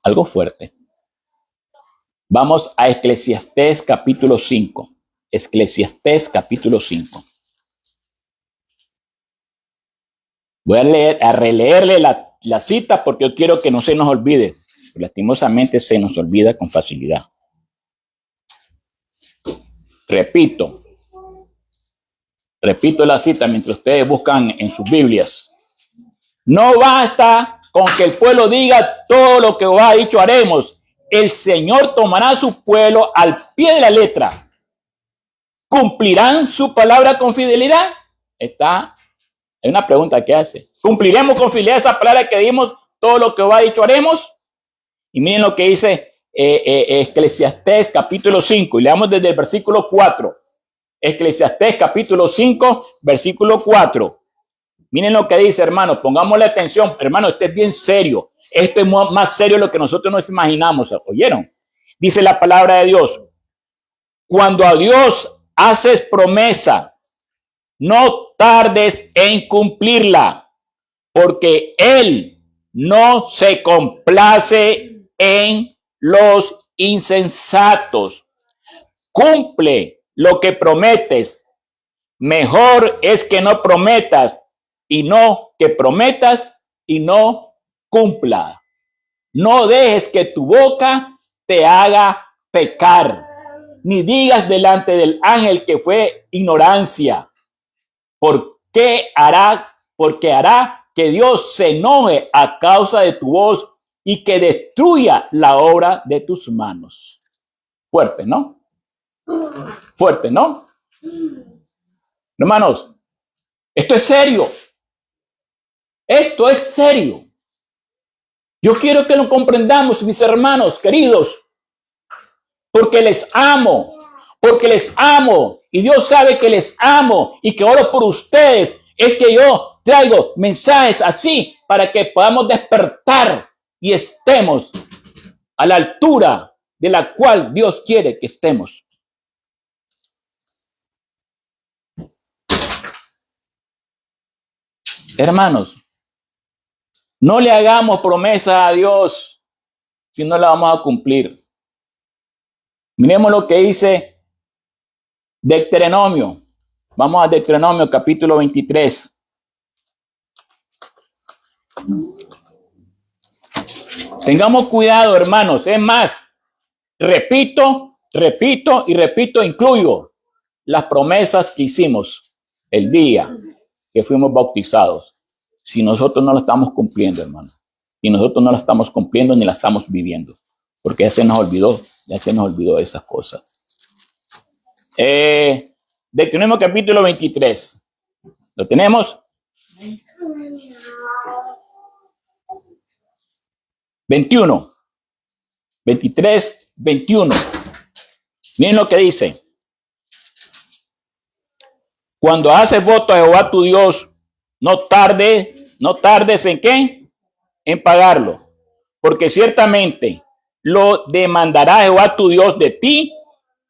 Speaker 1: Algo fuerte. Vamos a Eclesiastés capítulo 5. Eclesiastés capítulo 5. Voy a releerle la cita porque yo quiero que no se nos olvide. Lastimosamente se nos olvida con facilidad. Repito la cita mientras ustedes buscan en sus Biblias. No basta con que el pueblo diga todo lo que Jehová ha dicho haremos. El Señor tomará a su pueblo al pie de la letra. ¿Cumplirán su palabra con fidelidad? Hay una pregunta que hace. ¿Cumpliremos con fidelidad esa palabra que dimos? Todo lo que Jehová ha dicho haremos. Y miren lo que dice Eclesiastés capítulo 5. Y leamos desde el versículo 4. Eclesiastés capítulo 5, versículo 4. Miren lo que dice, hermano. Pongámosle atención. Hermano, esto es bien serio. Esto es más serio de lo que nosotros nos imaginamos. ¿Oyeron? Dice la palabra de Dios. Cuando a Dios haces promesa, no tardes en cumplirla, porque Él no se complace en los insensatos. Cumple lo que prometes. Mejor es que no prometas y no que prometas y no cumpla. No dejes que tu boca te haga pecar, ni digas delante del ángel que fue ignorancia, porque hará que Dios se enoje a causa de tu voz y que destruya la obra de tus manos. Fuerte, ¿no? Fuerte, ¿no? Hermanos, esto es serio. Esto es serio. Yo quiero que lo comprendamos, mis hermanos queridos, porque les amo, y Dios sabe que les amo y que oro por ustedes. Es que yo traigo mensajes así para que podamos despertar y estemos a la altura de la cual Dios quiere que estemos. Hermanos, no le hagamos promesa a Dios si no la vamos a cumplir. Miremos lo que dice Deuteronomio. Vamos a Deuteronomio capítulo 23. Tengamos cuidado, hermanos. Es más, repito, incluyo las promesas que hicimos el día que fuimos bautizados. Si nosotros no lo estamos cumpliendo, hermano. Si nosotros no la estamos cumpliendo ni la estamos viviendo. Porque ya se nos olvidó esas cosas. Deuteronomio capítulo 23. ¿Lo tenemos? 21. 23, 21. Miren lo que dice. Cuando haces voto a Jehová tu Dios, no tardes ¿en qué? En pagarlo. Porque ciertamente lo demandará Jehová tu Dios de ti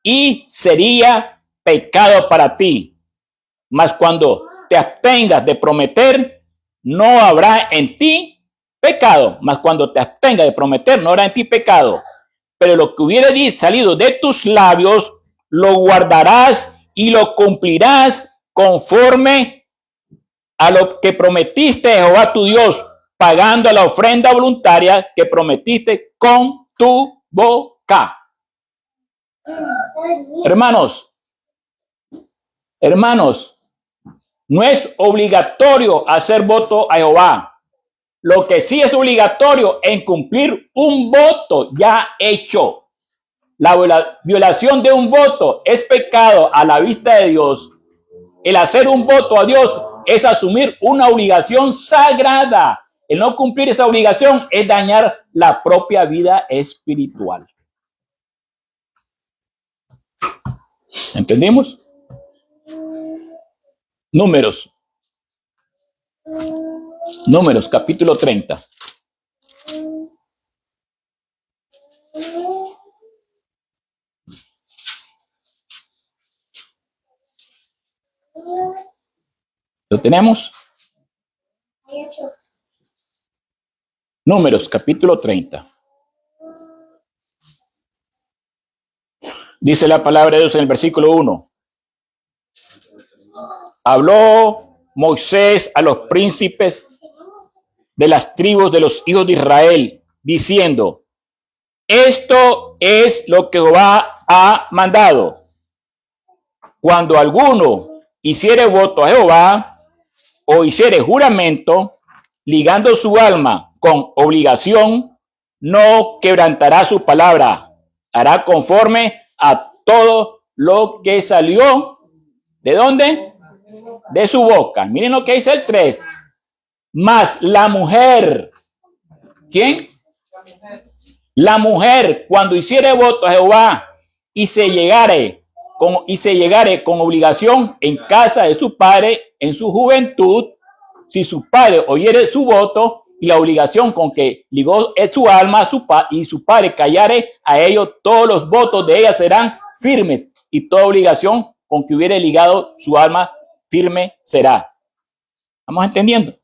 Speaker 1: y sería pecado para ti. Mas cuando te abstengas de prometer, no habrá en ti pecado. Mas cuando te abstengas de prometer, no habrá en ti pecado. Pero lo que hubiera salido de tus labios, lo guardarás y lo cumplirás conforme a lo que prometiste a Jehová tu Dios, pagando la ofrenda voluntaria que prometiste con tu boca. Hermanos, no es obligatorio hacer voto a Jehová. Lo que sí es obligatorio es cumplir un voto ya hecho. La violación de un voto es pecado a la vista de Dios. El hacer un voto a Dios es asumir una obligación sagrada. El no cumplir esa obligación es dañar la propia vida espiritual. ¿Entendimos? Números capítulo 30. ¿Lo tenemos? Números capítulo 30. Dice la palabra de Dios en el versículo 1. Habló Moisés a los príncipes de las tribus de los hijos de Israel, diciendo: esto es lo que Jehová ha mandado. Cuando alguno hiciere voto a Jehová o hiciere juramento, ligando su alma con obligación, no quebrantará su palabra. Hará conforme a todo lo que salió. ¿De dónde? De su boca. Miren lo que dice el 3. Mas la mujer. ¿Quién? La mujer, cuando hiciere voto a Jehová y se llegare con obligación en casa de su padre en su juventud, si su padre oyere su voto y la obligación con que ligó su alma y su padre callare a ellos, todos los votos de ella serán firmes, y toda obligación con que hubiere ligado su alma firme será. ¿Estamos entendiendo?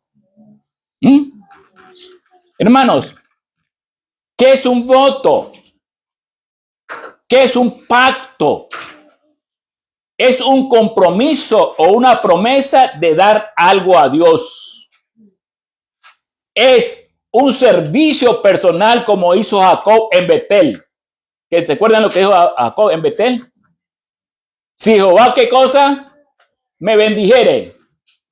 Speaker 1: Hermanos, ¿qué es un voto? ¿Qué es un pacto? Es un compromiso o una promesa de dar algo a Dios. Es un servicio personal como hizo Jacob en Betel. ¿Que te acuerdan lo que dijo Jacob en Betel? Si Jehová, ¿qué cosa? Me bendijere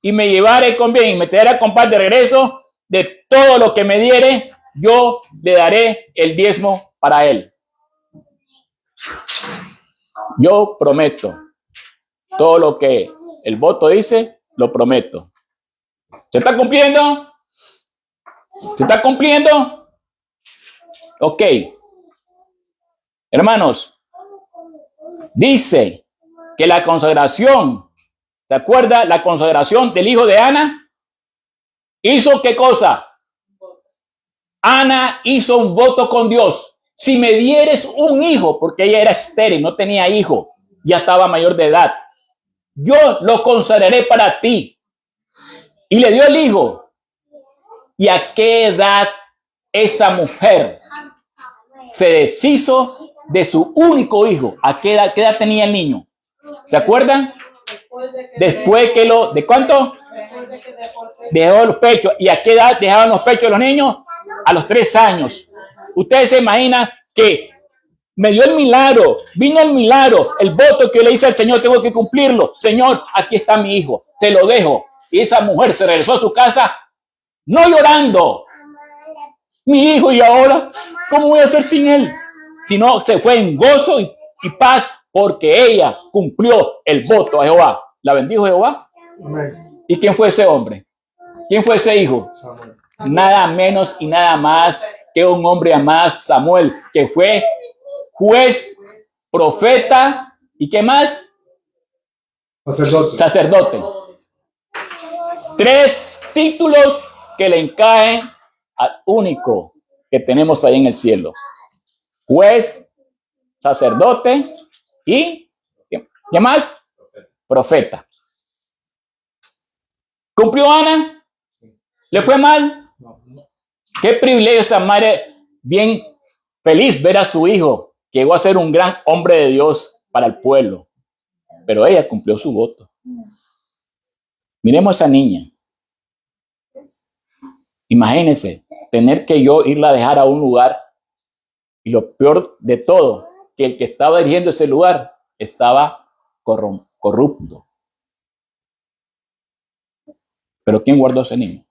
Speaker 1: y me llevare con bien y me trajera con paz de regreso, de todo lo que me diere, yo le daré el diezmo para él. Yo prometo. Todo lo que el voto dice, lo prometo. ¿Se está cumpliendo? ¿Se está cumpliendo? Ok. Hermanos, dice que la consagración, ¿se acuerda? La consagración del hijo de Ana. ¿Hizo qué cosa? Ana hizo un voto con Dios. Si me dieres un hijo, porque ella era estéril, no tenía hijo, ya estaba mayor de edad, yo lo consagraré para ti. Y le dio el hijo. ¿Y a qué edad esa mujer se deshizo de su único hijo? ¿A qué edad tenía el niño? ¿Se acuerdan? Después que lo... ¿De cuánto? Dejó los pechos. ¿Y a qué edad dejaban los pechos de los niños? A los 3 años. Ustedes se imaginan que me dio el milagro, vino el milagro, el voto que le hice al Señor, tengo que cumplirlo. Señor, aquí está mi hijo, te lo dejo. Y esa mujer se regresó a su casa, no llorando. Mi hijo, ¿y ahora cómo voy a hacer sin él? Sino se fue en gozo y paz porque ella cumplió el voto a Jehová. ¿La bendijo Jehová? Amén. ¿Y quién fue ese hombre? ¿Quién fue ese hijo? Samuel. Nada menos y nada más que un hombre más, Samuel, que fue juez, profeta y ¿qué más? Sacerdote. 3 títulos que le encajen al único que tenemos ahí en el cielo. Juez, sacerdote y ¿qué más? Profeta. ¿Cumplió Ana? ¿Le fue mal? Qué privilegio esa madre, bien feliz ver a su hijo, que llegó a ser un gran hombre de Dios para el pueblo. Pero ella cumplió su voto. Miremos a esa niña. Imagínense, tener que yo irla a dejar a un lugar y lo peor de todo, que el que estaba dirigiendo ese lugar estaba corrupto. Pero ¿quién guardó a ese niño?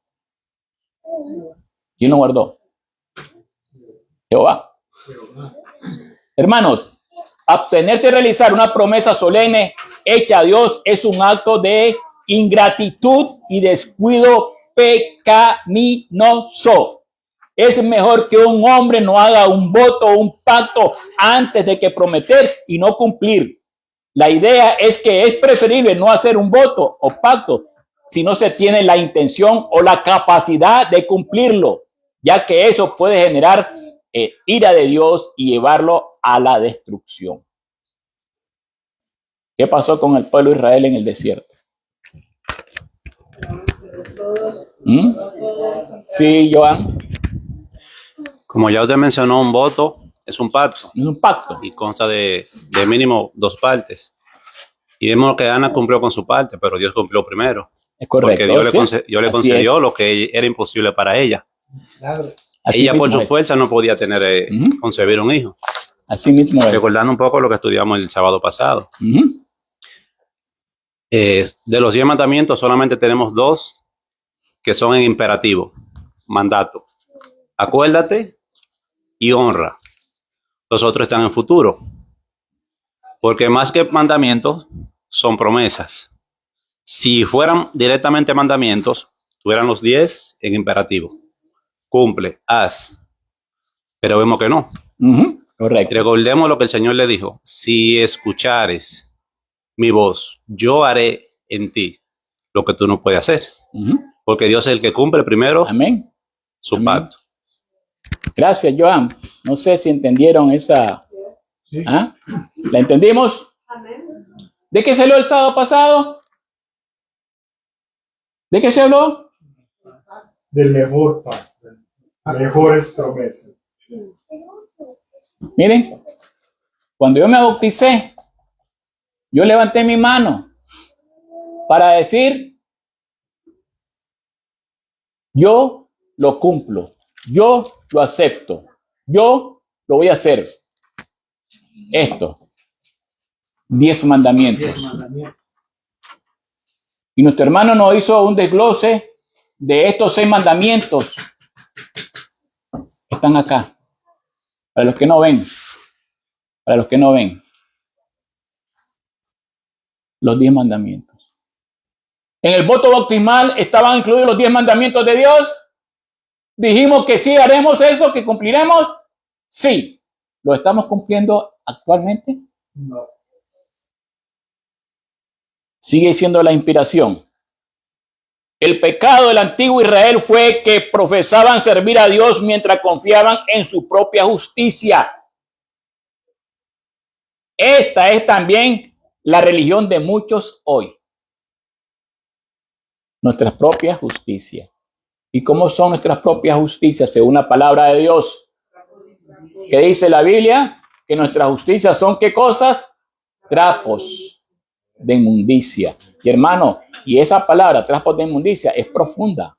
Speaker 1: ¿Quién lo guardó? Jehová. Hermanos, abstenerse de realizar una promesa solemne hecha a Dios es un acto de ingratitud y descuido pecaminoso. Es mejor que un hombre no haga un voto o un pacto antes de que prometer y no cumplir. La idea es que es preferible no hacer un voto o pacto si no se tiene la intención o la capacidad de cumplirlo, ya que eso puede generar ira de Dios y llevarlo a la destrucción. ¿Qué pasó con el pueblo de Israel en el desierto? Sí, Joan.
Speaker 3: Como ya usted mencionó, un voto es un pacto.
Speaker 1: Es un pacto.
Speaker 3: Y consta de mínimo 2 partes. Y vemos que Ana cumplió con su parte, pero Dios cumplió primero.
Speaker 1: Es correcto.
Speaker 3: Porque Dios le concedió lo que era imposible para ella.
Speaker 2: Claro.
Speaker 3: Ella por su fuerza no podía tener concebir un hijo.
Speaker 1: Así mismo es.
Speaker 3: Recordando un poco lo que estudiamos el sábado pasado. De los 10 mandamientos solamente tenemos 2 que son en imperativo, mandato. Acuérdate y honra. Los otros están en futuro. Porque más que mandamientos, son promesas. Si fueran directamente mandamientos, tuvieran los 10 en imperativo. Cumple, haz. Pero vemos que no.
Speaker 1: Correcto.
Speaker 3: Recordemos lo que el Señor le dijo. Si escuchares mi voz, yo haré en ti lo que tú no puedes hacer. Porque Dios es el que cumple primero.
Speaker 1: Amén.
Speaker 3: Su pacto.
Speaker 1: Gracias, Joan. No sé si entendieron esa.
Speaker 2: Sí.
Speaker 1: ¿Ah? ¿La entendimos?
Speaker 4: Amén.
Speaker 1: ¿De qué se habló el sábado pasado? ¿De qué se habló?
Speaker 2: del mejor pacto, mejores promesas.
Speaker 1: Miren, cuando yo me bauticé, yo levanté mi mano para decir, yo lo cumplo, yo lo acepto, yo lo voy a hacer. Esto, 10 mandamientos. Y nuestro hermano nos hizo un desglose de estos 6 mandamientos. Están acá. Para los que no ven. Para los que no ven. Los 10 mandamientos. En el voto bautismal estaban incluidos los 10 mandamientos de Dios. Dijimos que sí haremos eso, que cumpliremos. Sí. ¿Lo estamos cumpliendo actualmente?
Speaker 2: No.
Speaker 1: Sigue siendo la inspiración. El pecado del antiguo Israel fue que profesaban servir a Dios mientras confiaban en su propia justicia. Esta es también la religión de muchos hoy. Nuestras propias justicias. ¿Y cómo son nuestras propias justicias según la palabra de Dios? ¿Qué dice la Biblia? Que nuestras justicias son ¿qué cosas? Trapos de inmundicia. Y hermano, y esa palabra, trapos de inmundicia, es profunda.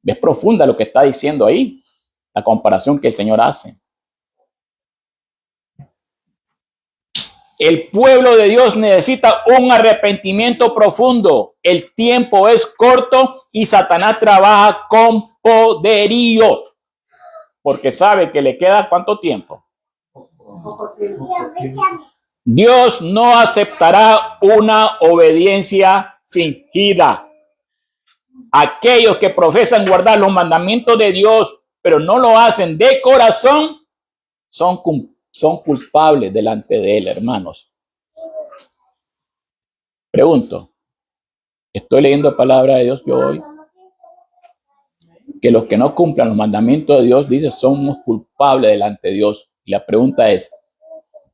Speaker 1: Es profunda lo que está diciendo ahí, la comparación que el Señor hace. El pueblo de Dios necesita un arrepentimiento profundo. El tiempo es corto y Satanás trabaja con poderío. Porque sabe que le queda ¿cuánto tiempo? Dios no aceptará una obediencia fingida. Aquellos que profesan guardar los mandamientos de Dios, pero no lo hacen de corazón, son culpables delante de Él, hermanos. Pregunto, ¿estoy leyendo palabra de Dios yo hoy? Que los que no cumplan los mandamientos de Dios, dice, somos culpables delante de Dios. Y la pregunta es,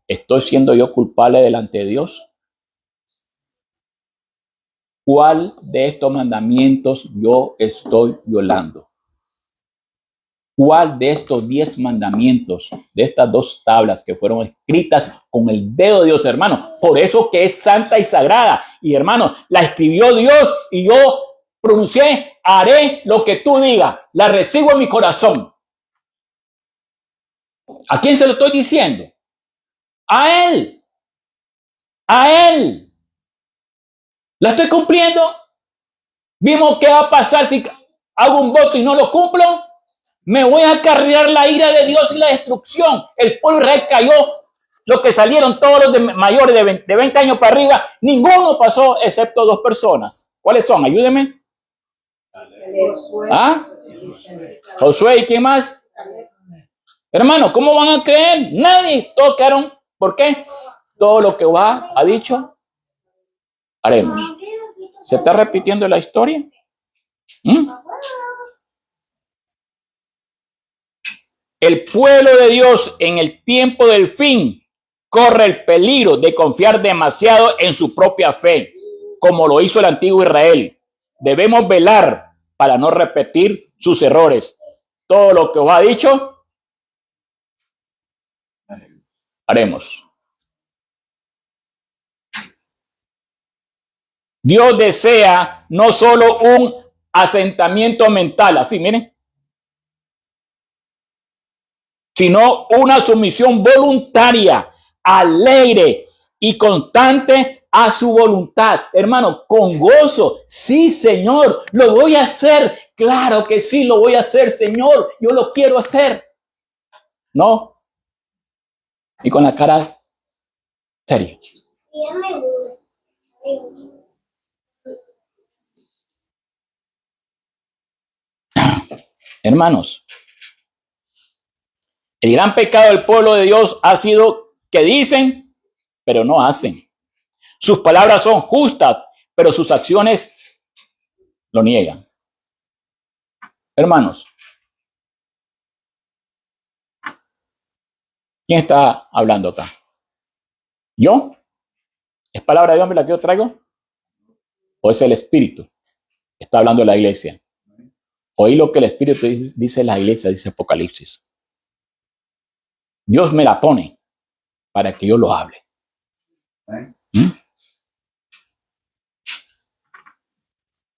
Speaker 1: ¿estoy siendo yo culpable delante de Dios? ¿Cuál de estos mandamientos yo estoy violando? ¿Cuál de estos 10 mandamientos, de estas 2 tablas que fueron escritas con el dedo de Dios, hermano? Por eso que es santa y sagrada. Y hermano, la escribió Dios y yo pronuncié, haré lo que tú digas. La recibo en mi corazón. ¿A quién se lo estoy diciendo? A Él. A Él. ¿La estoy cumpliendo? ¿Vimos qué va a pasar si hago un voto y no lo cumplo? Me voy a acarrear la ira de Dios y la destrucción. El pueblo de Israel cayó. Los que salieron, todos los de mayores de 20 años para arriba, ninguno pasó excepto 2 personas. ¿Cuáles son? Ayúdenme. ¿Ah? Josué y ¿quién más? Hermano, ¿cómo van a creer? Nadie. Todos quedaron. ¿Por qué? Todo lo que Jehová ha dicho, haremos. ¿Se está repitiendo la historia? El pueblo de Dios en el tiempo del fin corre el peligro de confiar demasiado en su propia fe, como lo hizo el antiguo Israel. Debemos velar para no repetir sus errores. Todo lo que os ha dicho, haremos. Dios desea no solo un asentamiento mental, así miren, sino una sumisión voluntaria, alegre y constante a su voluntad. Hermano, con gozo. Sí, Señor, lo voy a hacer. Claro que sí, lo voy a hacer, Señor. Yo lo quiero hacer. No. Y con la cara seria. Hermanos, el gran pecado del pueblo de Dios ha sido que dicen, pero no hacen. Sus palabras son justas, pero sus acciones lo niegan. Hermanos, ¿quién está hablando acá? ¿Yo? ¿Es palabra de hombre la que yo traigo? ¿O es el Espíritu? Está hablando la iglesia. Oí lo que el Espíritu dice en la iglesia, dice Apocalipsis. Dios me la pone para que yo lo hable. ¿Mm?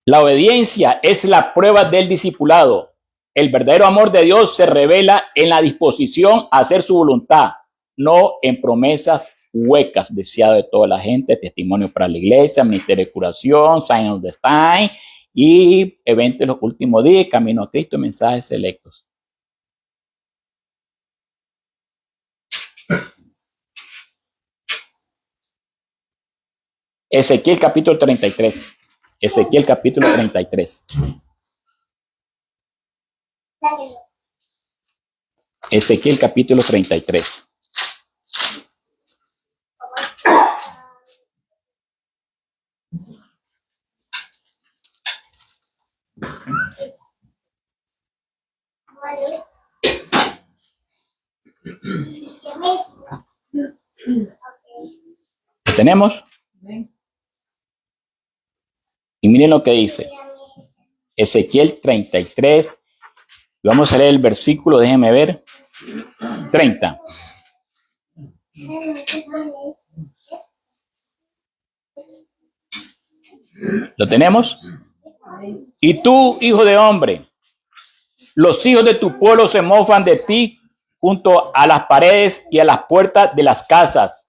Speaker 1: La obediencia es la prueba del discipulado. El verdadero amor de Dios se revela en la disposición a hacer su voluntad, no en promesas huecas deseadas de toda la gente, testimonio para la iglesia, ministerio de curación, sign of the time y eventos de los últimos días, camino a Cristo, mensajes selectos. Ezequiel capítulo 33. Ezequiel capítulo 33. Ezequiel capítulo 33. ¿Lo tenemos? Y miren lo que dice. Ezequiel 33. Vamos a leer el versículo, déjenme ver. 30. ¿Lo tenemos? Y tú, hijo de hombre, los hijos de tu pueblo se mofan de ti junto a las paredes y a las puertas de las casas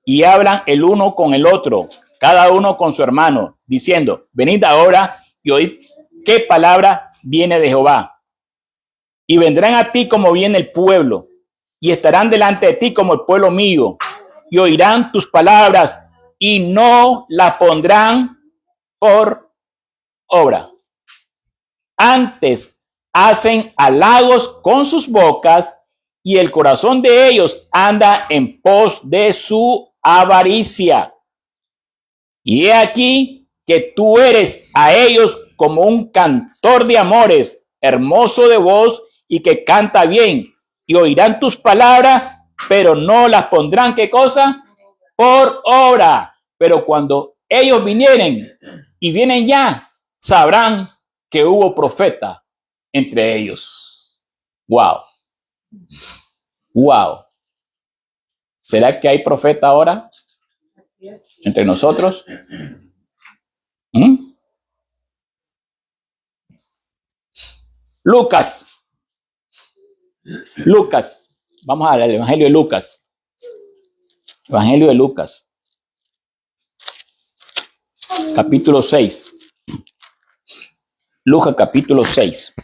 Speaker 1: y hablan el uno con el otro, cada uno con su hermano, diciendo, venid ahora y oíd qué palabra viene de Jehová. Y vendrán a ti como viene el pueblo y estarán delante de ti como el pueblo mío y oirán tus palabras y no las pondrán por obra. Antes hacen halagos con sus bocas y el corazón de ellos anda en pos de su avaricia. Y he aquí que tú eres a ellos como un cantor de amores, hermoso de voz y que canta bien. Y oirán tus palabras, pero no las pondrán, ¿qué cosa? Por obra. Pero cuando ellos vinieren y vienen ya, sabrán que hubo profeta entre ellos. Wow. Wow. ¿Será que hay profeta ahora entre nosotros? ¿Mm? Lucas. Vamos al Evangelio de Lucas. Evangelio de Lucas. Capítulo 6. Lucas capítulo 6.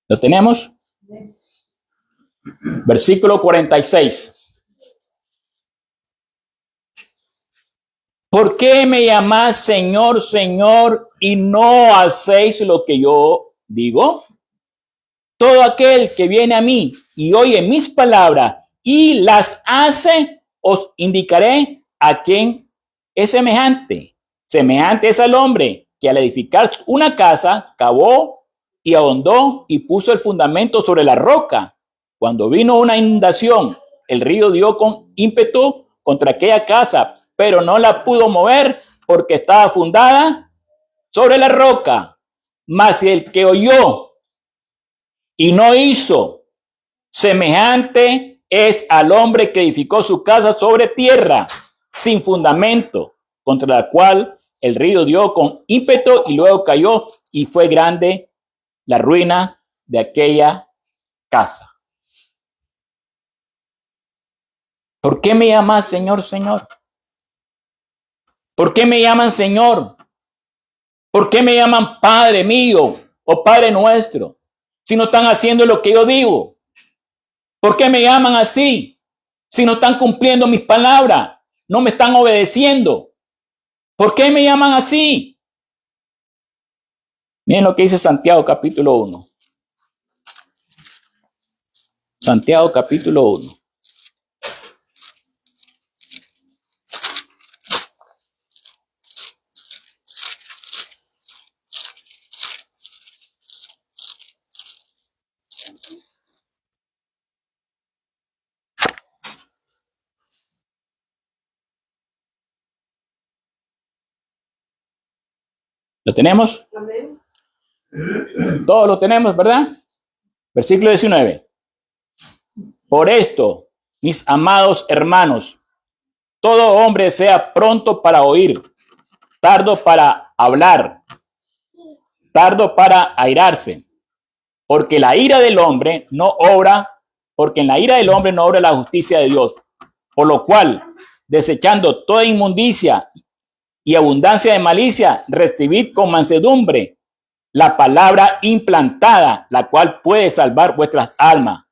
Speaker 1: ¿Lo tenemos? Versículo 46. ¿Por qué me llamáis Señor, Señor, y no hacéis lo que yo digo? Todo aquel que viene a mí y oye mis palabras y las hace, os indicaré a quién es semejante. Semejante es al hombre que al edificar una casa cavó y ahondó y puso el fundamento sobre la roca. Cuando vino una inundación, el río dio con ímpetu contra aquella casa, pero no la pudo mover porque estaba fundada sobre la roca. Mas el que oyó y no hizo, semejante es al hombre que edificó su casa sobre tierra, sin fundamento, contra la cual el río dio con ímpetu y luego cayó, y fue grande la ruina de aquella casa. ¿Por qué me llamas Señor, Señor? ¿Por qué me llaman Señor? ¿Por qué me llaman Padre mío o Padre nuestro si no están haciendo lo que yo digo? ¿Por qué me llaman así si no están cumpliendo mis palabras? No me están obedeciendo. ¿Por qué me llaman así? Miren lo que dice Santiago capítulo 1. Santiago capítulo 1. ¿Lo tenemos?
Speaker 4: Amén.
Speaker 1: Todos lo tenemos, ¿verdad? Versículo 19. Por esto, mis amados hermanos, todo hombre sea pronto para oír, tardo para hablar, tardo para airarse, porque la ira del hombre no obra, porque en la ira del hombre no obra la justicia de Dios. Por lo cual, desechando toda inmundicia y abundancia de malicia, recibid con mansedumbre la palabra implantada, la cual puede salvar vuestras almas.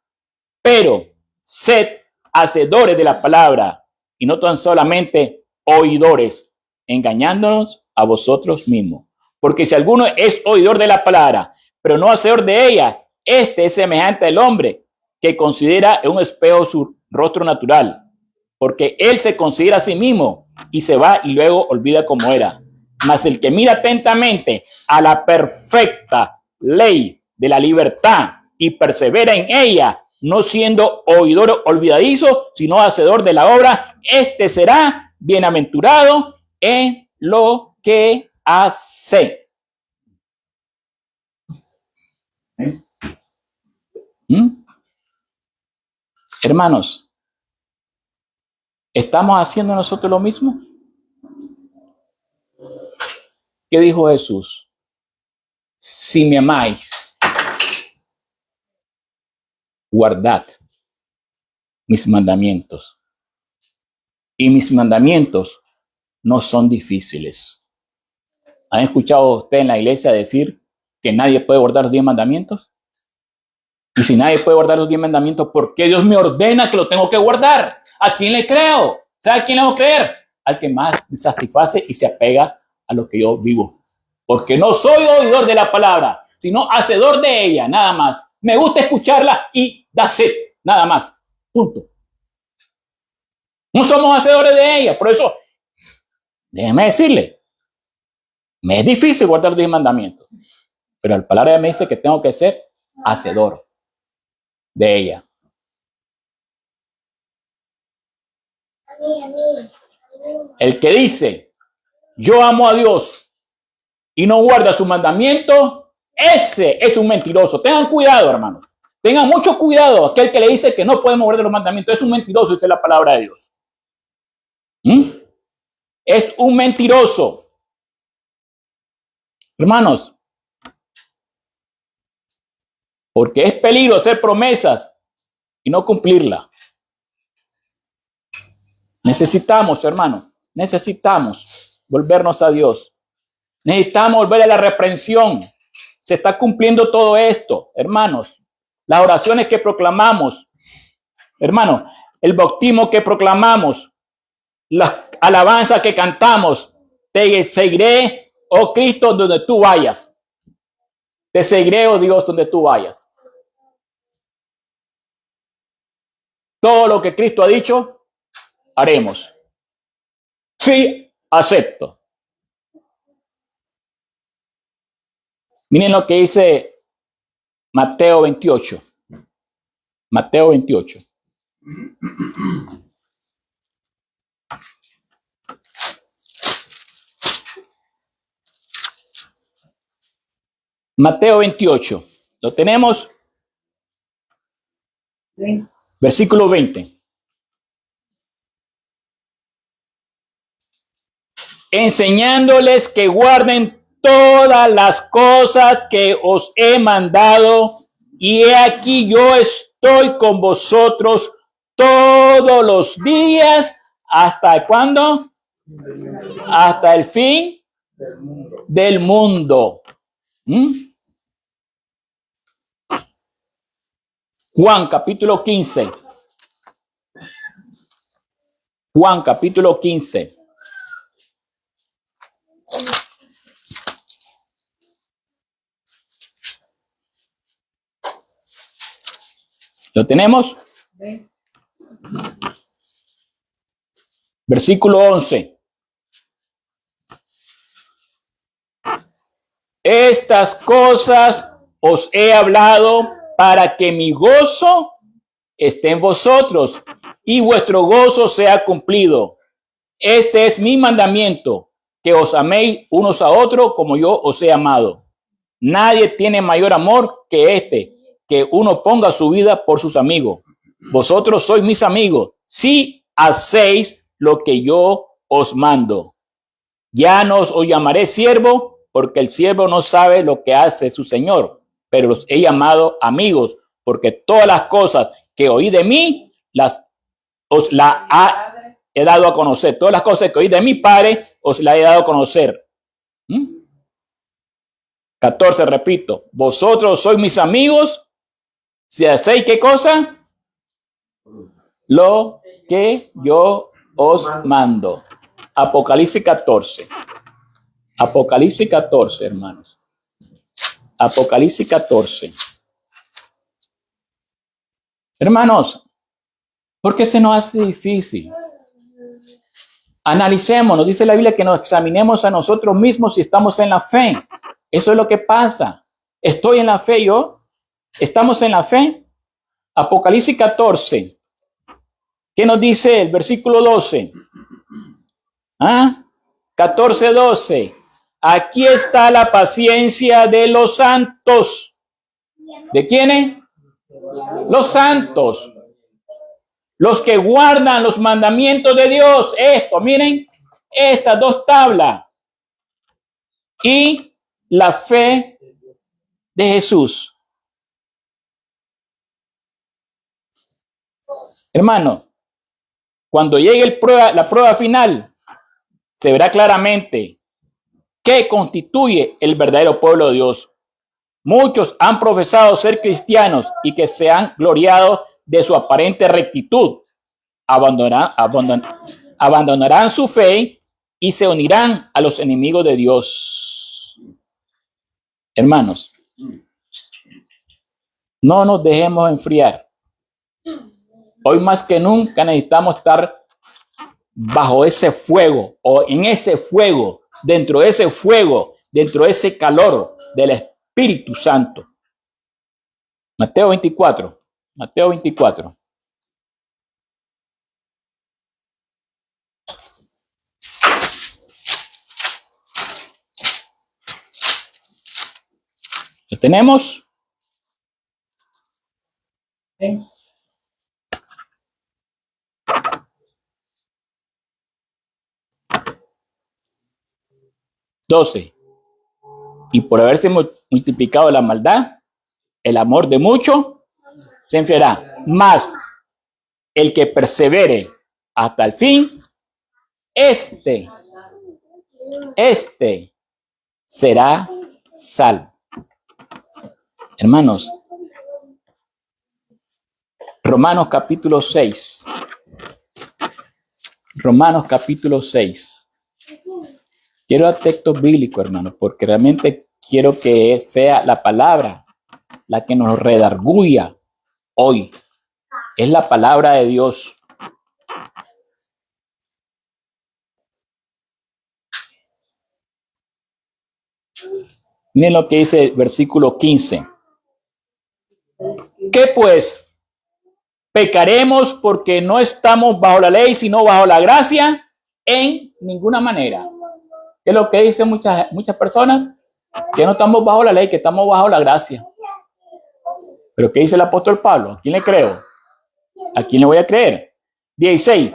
Speaker 1: Pero sed hacedores de la palabra y no tan solamente oidores, engañándonos a vosotros mismos. Porque si alguno es oidor de la palabra, pero no hacedor de ella, este es semejante al hombre que considera en un espejo su rostro natural, porque él se considera a sí mismo y se va y luego olvida cómo era. Mas el que mira atentamente a la perfecta ley de la libertad y persevera en ella, no siendo oidor olvidadizo, sino hacedor de la obra, este será bienaventurado en lo que hace. Hermanos, ¿estamos haciendo nosotros lo mismo? ¿Qué dijo Jesús? Si me amáis, guardad mis mandamientos. Y mis mandamientos no son difíciles. ¿Han escuchado usted en la iglesia decir que nadie puede guardar los 10 mandamientos? Y si nadie puede guardar los 10 mandamientos, ¿por qué Dios me ordena que lo tengo que guardar? ¿A quién le creo? ¿Sabe a quién le voy a creer? Al que más me satisface y se apega a lo que yo vivo. Porque no soy oidor de la palabra, sino hacedor de ella, nada más. Me gusta escucharla y that's it, nada más. Punto. No somos hacedores de ella. Por eso, déjeme decirle, me es difícil guardar los 10 mandamientos. Pero la palabra me dice que tengo que ser hacedor de ella. El que dice, yo amo a Dios y no guarda su mandamiento, ese es un mentiroso. Tengan cuidado, hermanos. Tengan mucho cuidado. Aquel que le dice que no podemos guardar los mandamientos es un mentiroso, dice la palabra de Dios. Es un mentiroso. Hermanos, porque es peligro hacer promesas y no cumplirla. Necesitamos, hermanos, necesitamos volvernos a Dios. Necesitamos volver a la reprensión. Se está cumpliendo todo esto, hermanos. Las oraciones que proclamamos, hermanos, el bautismo que proclamamos, las alabanzas que cantamos. Te seguiré, oh Cristo, donde tú vayas. Te seguiré, oh Dios, donde tú vayas. Todo lo que Cristo ha dicho, haremos. Sí, acepto. Miren lo que dice Mateo 28. Mateo 28. Mateo 28. ¿Lo tenemos? Sí. Versículo 20. Enseñándoles que guarden todas las cosas que os he mandado, y he aquí yo estoy con vosotros todos los días. ¿Hasta cuándo? Hasta el fin del mundo. Juan capítulo 15. Juan capítulo 15. ¿Lo tenemos? Sí. Versículo 11. Estas cosas os he hablado para que mi gozo esté en vosotros y vuestro gozo sea cumplido. Este es mi mandamiento, que os améis unos a otros como yo os he amado. Nadie tiene mayor amor que este, que uno ponga su vida por sus amigos. Vosotros sois mis amigos si hacéis lo que yo os mando. Ya no os llamaré siervo, porque el siervo no sabe lo que hace su señor, pero los he llamado amigos, porque todas las cosas que oí de mí os las he dado a conocer. Todas las cosas que oí de mi Padre os las he dado a conocer. 14, repito, vosotros sois mis amigos si hacéis ¿qué cosa? Lo que yo os mando. Apocalipsis 14. Apocalipsis 14, hermanos. Apocalipsis 14. Hermanos, ¿por qué se nos hace difícil? Analicemos, nos dice la Biblia que nos examinemos a nosotros mismos si estamos en la fe. Eso es lo que pasa. ¿Estoy en la fe yo? ¿Estamos en la fe? Apocalipsis 14. ¿Qué nos dice el versículo 12? 14, 12. Aquí está la paciencia de los santos. ¿De quiénes? Los santos. Los que guardan los mandamientos de Dios. Esto, miren, estas dos tablas. Y la fe de Jesús. Hermano, cuando llegue la prueba final, se verá claramente qué constituye el verdadero pueblo de Dios. Muchos han profesado ser cristianos y que se han gloriado de su aparente rectitud. Abandonarán su fe y se unirán a los enemigos de Dios. Hermanos, no nos dejemos enfriar. Hoy más que nunca necesitamos estar bajo ese fuego o en ese fuego, dentro de ese fuego, dentro de ese calor del Espíritu Santo. Mateo 24. Mateo 24. ¿Lo tenemos? ¿Sí? 12. Y por haberse multiplicado la maldad, el amor de muchos se enfriará. Mas el que persevere hasta el fin, este será salvo. Hermanos, Romanos capítulo 6. Romanos capítulo 6. Quiero a textos bíblicos, hermanos, porque realmente quiero que sea la palabra la que nos redarguya hoy. Es la palabra de Dios. Miren lo que dice el versículo 15. ¿Qué pues? ¿Pecaremos porque no estamos bajo la ley, sino bajo la gracia? En ninguna manera. ¿Qué es lo que dicen muchas personas? Que no estamos bajo la ley, que estamos bajo la gracia. Pero ¿qué dice el apóstol Pablo? ¿A quién le creo? ¿A quién le voy a creer? 16.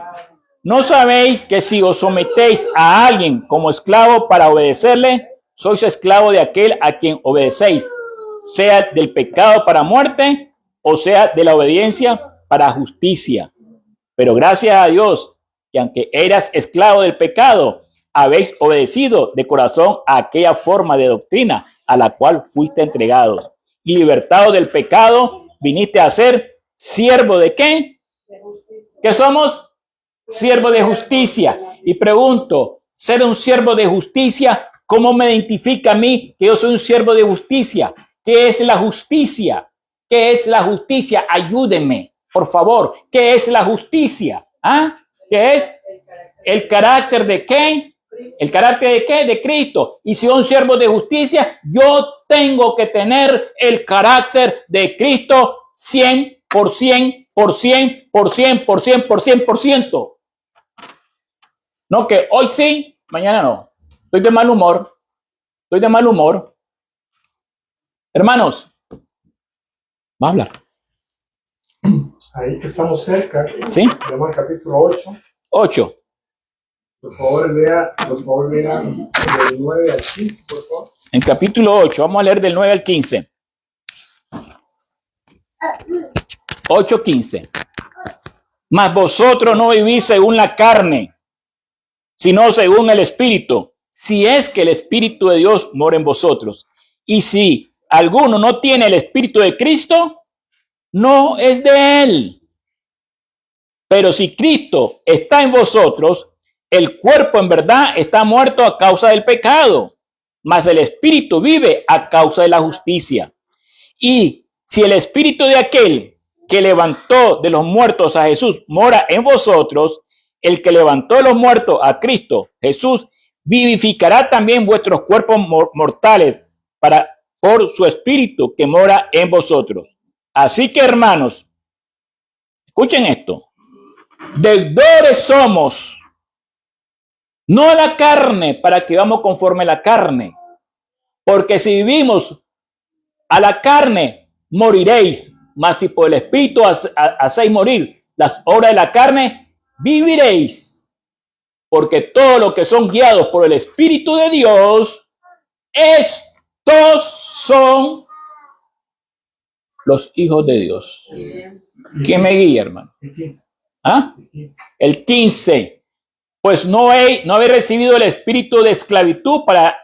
Speaker 1: ¿No sabéis que si os sometéis a alguien como esclavo para obedecerle, sois esclavo de aquel a quien obedecéis, sea del pecado para muerte o sea de la obediencia para justicia? Pero gracias a Dios que aunque eras esclavo del pecado, habéis obedecido de corazón a aquella forma de doctrina a la cual fuiste entregados. Y libertado del pecado, viniste a ser siervo de ¿qué? ¿Qué somos? Siervo de justicia. Y pregunto, ser un siervo de justicia, ¿cómo me identifica a mí que yo soy un siervo de justicia? ¿Qué es la justicia? ¿Qué es la justicia? Ayúdenme, por favor. ¿Qué es la justicia? ¿Qué es? ¿El carácter de qué? ¿El carácter de qué? De Cristo. Y si soy un siervo de justicia, yo tengo que tener el carácter de Cristo 100%. No que hoy sí, mañana no. Estoy de mal humor. Estoy de mal humor. Hermanos, va a hablar.
Speaker 2: Ahí que estamos cerca.
Speaker 1: ¿Sí?
Speaker 2: Vamos al capítulo 8.
Speaker 1: 8.
Speaker 2: Por favor, lea del 9 al 15, por favor.
Speaker 1: En capítulo 8, vamos a leer del 9 al 15. 8:15. Mas vosotros no vivís según la carne, sino según el Espíritu, si es que el Espíritu de Dios mora en vosotros. Y si alguno no tiene el Espíritu de Cristo, no es de él. Pero si Cristo está en vosotros, el cuerpo en verdad está muerto a causa del pecado, mas el Espíritu vive a causa de la justicia. Y si el Espíritu de aquel que levantó de los muertos a Jesús mora en vosotros, el que levantó de los muertos a Cristo Jesús vivificará también vuestros cuerpos mortales por su Espíritu que mora en vosotros. Así que, hermanos, escuchen esto. Deudores somos, no a la carne, para que vamos conforme a la carne. Porque si vivimos a la carne, moriréis. Mas si por el Espíritu hacéis morir las obras de la carne, viviréis. Porque todos los que son guiados por el Espíritu de Dios, estos son los hijos de Dios. ¿Quién me guía, hermano? ¿Ah? El 15. Pues no habéis recibido el espíritu de esclavitud para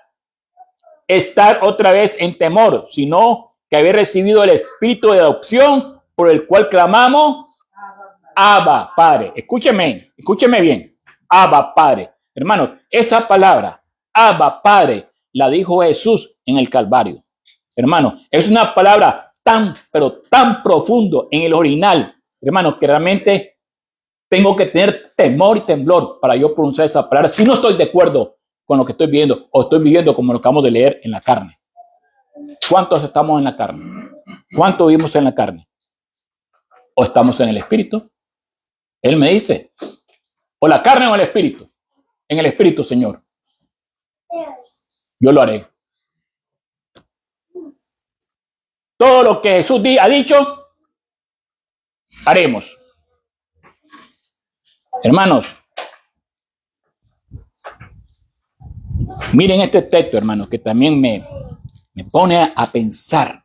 Speaker 1: estar otra vez en temor, sino que habéis recibido el espíritu de adopción por el cual clamamos, Abba, Padre. Escúcheme bien. Abba, Padre. Hermanos, esa palabra, Abba, Padre, la dijo Jesús en el Calvario. Hermanos, es una palabra pero tan profundo en el original, hermanos, que realmente tengo que tener temor y temblor para yo pronunciar esa palabra si no estoy de acuerdo con lo que estoy viviendo o estoy viviendo como lo acabamos de leer en la carne. ¿Cuántos estamos en la carne? ¿Cuántos vivimos en la carne? ¿O estamos en el Espíritu? Él me dice, o la carne o el Espíritu. En el Espíritu, Señor. Yo lo haré. Todo lo que Jesús ha dicho, haremos. Hermanos, miren este texto, hermanos, que también me pone a pensar.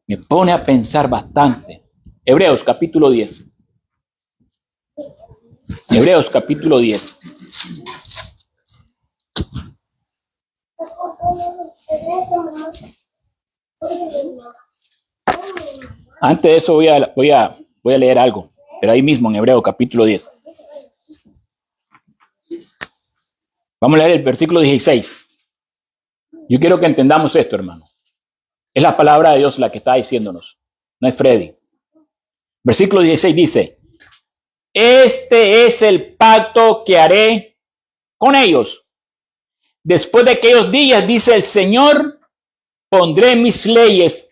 Speaker 1: Me pone a pensar bastante. Hebreos capítulo 10. Hebreos capítulo 10. Antes de eso voy a leer algo, pero ahí mismo en Hebreos capítulo 10. Vamos a leer el versículo 16. Yo quiero que entendamos esto, hermano. Es la palabra de Dios la que está diciéndonos. No es Freddy. Versículo 16 dice, este es el pacto que haré con ellos. Después de aquellos días, dice el Señor, pondré mis leyes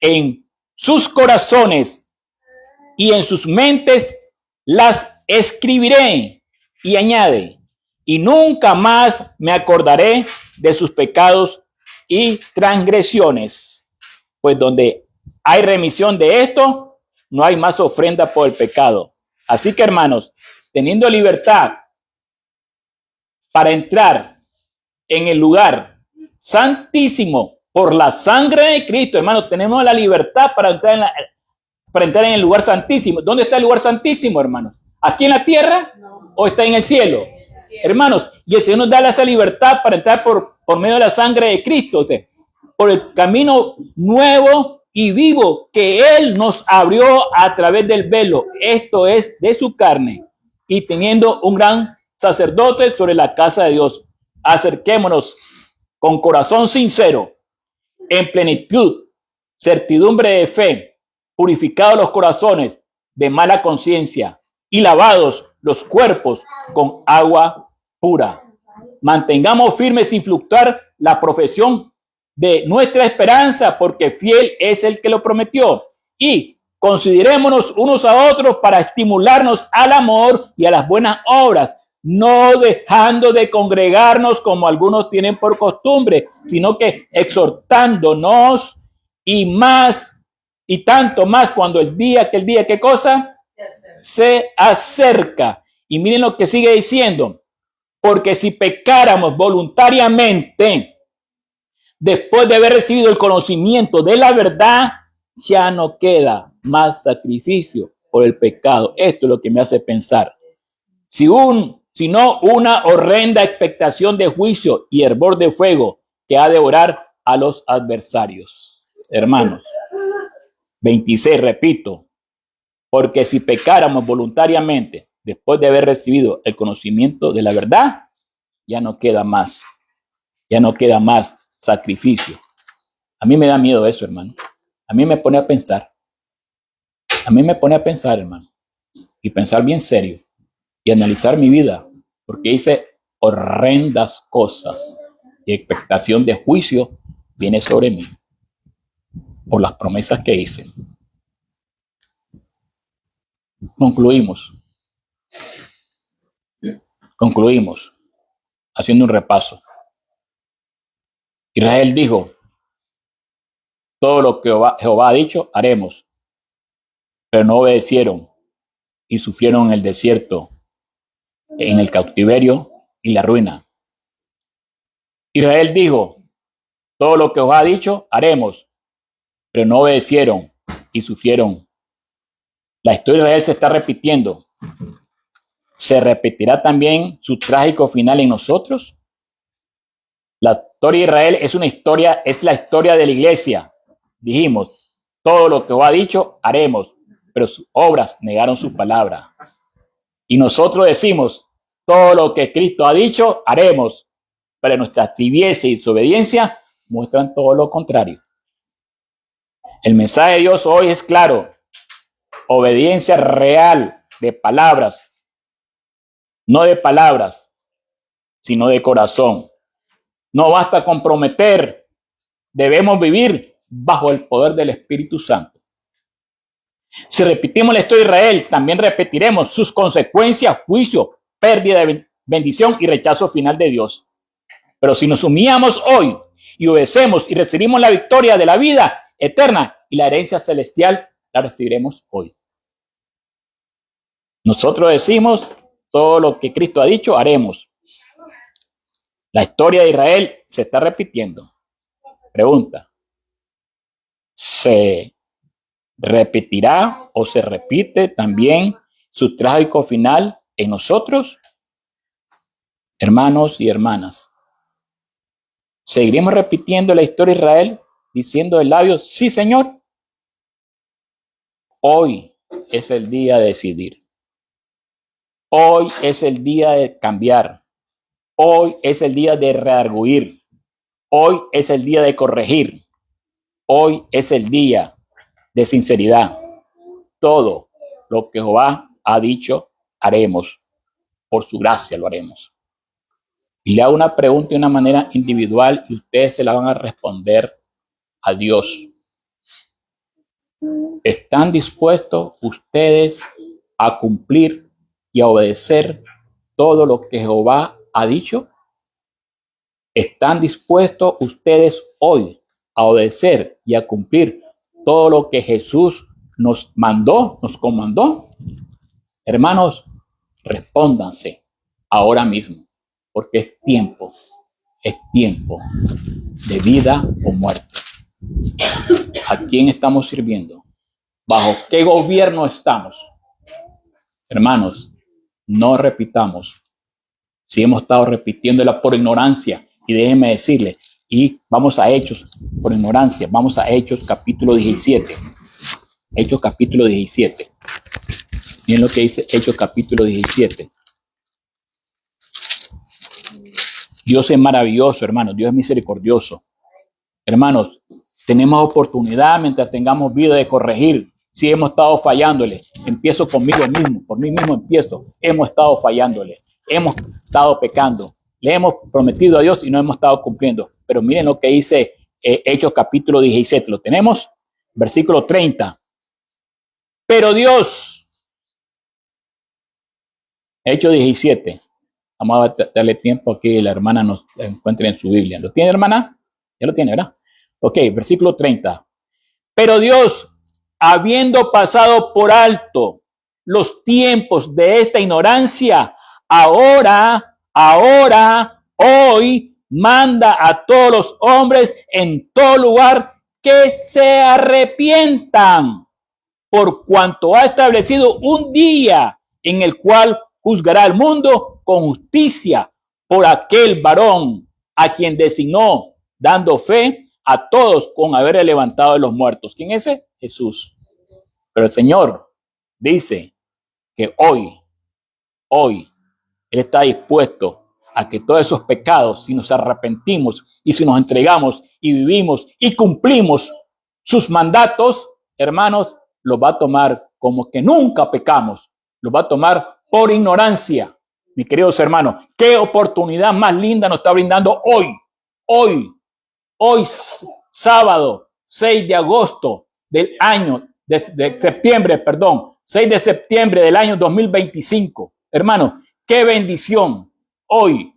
Speaker 1: en sus corazones y en sus mentes las escribiré. Y añade, y nunca más me acordaré de sus pecados y transgresiones. Pues donde hay remisión de esto, no hay más ofrenda por el pecado. Así que, hermanos, teniendo libertad para entrar en el lugar santísimo por la sangre de Cristo, hermanos, tenemos la libertad para entrar en el lugar santísimo. ¿Dónde está el lugar santísimo, hermanos? ¿Aquí en la tierra o está en el cielo? Hermanos, y el Señor nos da esa libertad para entrar por medio de la sangre de Cristo, o sea, por el camino nuevo y vivo que Él nos abrió a través del velo. Esto es de su carne. Y teniendo un gran sacerdote sobre la casa de Dios, acerquémonos con corazón sincero, en plenitud, certidumbre de fe, purificados los corazones de mala conciencia y lavados los cuerpos con agua pura. Mantengamos firmes sin fluctuar la profesión de nuestra esperanza, porque fiel es el que lo prometió. Y considerémonos unos a otros para estimularnos al amor y a las buenas obras, no dejando de congregarnos como algunos tienen por costumbre, sino que exhortándonos y más y tanto más cuando ¿qué cosa? Se acerca. Y miren lo que sigue diciendo, porque si pecáramos voluntariamente, después de haber recibido el conocimiento de la verdad, ya no queda más sacrificio por el pecado. Esto es lo que me hace pensar. Sino una horrenda expectación de juicio y hervor de fuego que ha de devorar a los adversarios. Hermanos, 26, repito, porque si pecáramos voluntariamente después de haber recibido el conocimiento de la verdad, ya no queda más sacrificio. A mí me da miedo eso, hermano. A mí me pone a pensar, hermano, y pensar bien serio y analizar mi vida, porque hice horrendas cosas y expectación de juicio viene sobre mí por las promesas que hice. Concluimos haciendo un repaso. Israel dijo, todo lo que Jehová ha dicho, haremos, pero no obedecieron y sufrieron en el desierto, en el cautiverio y la ruina. Israel dijo, todo lo que Jehová ha dicho, haremos, pero no obedecieron y sufrieron. La historia de Israel se está repitiendo. ¿Se repetirá también su trágico final en nosotros? La historia de Israel es la historia de la iglesia. Dijimos, todo lo que Jehová ha dicho, haremos, pero sus obras negaron su palabra. Y nosotros decimos, todo lo que Cristo ha dicho, haremos, pero nuestra tibieza y desobediencia muestran todo lo contrario. El mensaje de Dios hoy es claro. Obediencia real de palabras, no de palabras, sino de corazón. No basta con prometer, debemos vivir bajo el poder del Espíritu Santo. Si repetimos la historia de Israel, también repetiremos sus consecuencias, juicio, pérdida de bendición y rechazo final de Dios. Pero si nos humillamos hoy y obedecemos y recibimos la victoria de la vida eterna y la herencia celestial, la recibiremos hoy. Nosotros decimos, todo lo que Cristo ha dicho, haremos. La historia de Israel se está repitiendo. Pregunta, ¿se repetirá o se repite también su trágico final en nosotros? Hermanos y hermanas, ¿seguiremos repitiendo la historia de Israel diciendo de labios, sí, Señor? Hoy es el día de decidir. Hoy es el día de cambiar. Hoy es el día de redarguir. Hoy es el día de corregir. Hoy es el día de sinceridad. Todo lo que Jehová ha dicho, haremos. Por su gracia lo haremos. Y le hago una pregunta de una manera individual y ustedes se la van a responder a Dios. ¿Están dispuestos ustedes a cumplir y a obedecer todo lo que Jehová ha dicho? ¿Están dispuestos ustedes hoy a obedecer y a cumplir todo lo que Jesús nos mandó, nos comandó? Hermanos, respóndanse ahora mismo, porque es tiempo de vida o muerte. ¿A quién estamos sirviendo? ¿Bajo qué gobierno estamos? Hermanos, no repitamos. Si hemos estado repitiéndola por ignorancia, y déjenme decirle, y vamos a Hechos, por ignorancia, vamos a Hechos capítulo 17. Hechos capítulo 17. Miren lo que dice Hechos capítulo 17. Dios es maravilloso, hermanos. Dios es misericordioso. Hermanos, tenemos oportunidad mientras tengamos vida de corregir. Si hemos estado fallándole, empiezo conmigo mismo, por mí mismo empiezo. Hemos estado fallándole, hemos estado pecando, le hemos prometido a Dios y no hemos estado cumpliendo. Pero miren lo que dice Hechos capítulo 17. ¿Lo tenemos? Versículo 30. Pero Dios, Hechos 17, Vamos a darle tiempo a que la hermana nos encuentre en su Biblia. ¿Lo tiene, hermana? Ya lo tiene, ¿verdad? Ok, versículo 30. Pero Dios, habiendo pasado por alto los tiempos de esta ignorancia, hoy, manda a todos los hombres en todo lugar que se arrepientan, por cuanto ha establecido un día en el cual juzgará al mundo con justicia por aquel varón a quien designó, dando fe a todos con haber levantado de los muertos. ¿Quién es ese? Jesús. Pero el Señor dice que hoy, Él está dispuesto a que todos esos pecados, si nos arrepentimos y si nos entregamos y vivimos y cumplimos sus mandatos, hermanos, los va a tomar como que nunca pecamos, los va a tomar por ignorancia. Mis queridos hermanos, qué oportunidad más linda nos está brindando hoy, sábado 6 de agosto del año, de septiembre, 6 de septiembre del año 2025. Hermanos, qué bendición. Hoy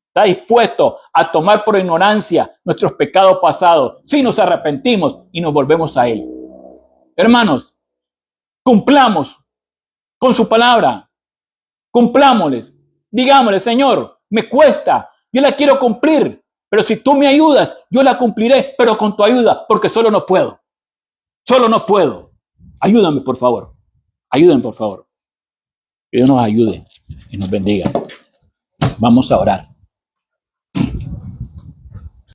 Speaker 1: está dispuesto a tomar por ignorancia nuestros pecados pasados si nos arrepentimos y nos volvemos a Él. Hermanos, cumplamos con su palabra. Cumplámosles. Digámosle, Señor, me cuesta, yo la quiero cumplir, pero si tú me ayudas, yo la cumpliré, pero con tu ayuda, porque solo no puedo. Ayúdame, por favor. Ayúdenme, por favor. Que Dios nos ayude y nos bendiga. Vamos a orar.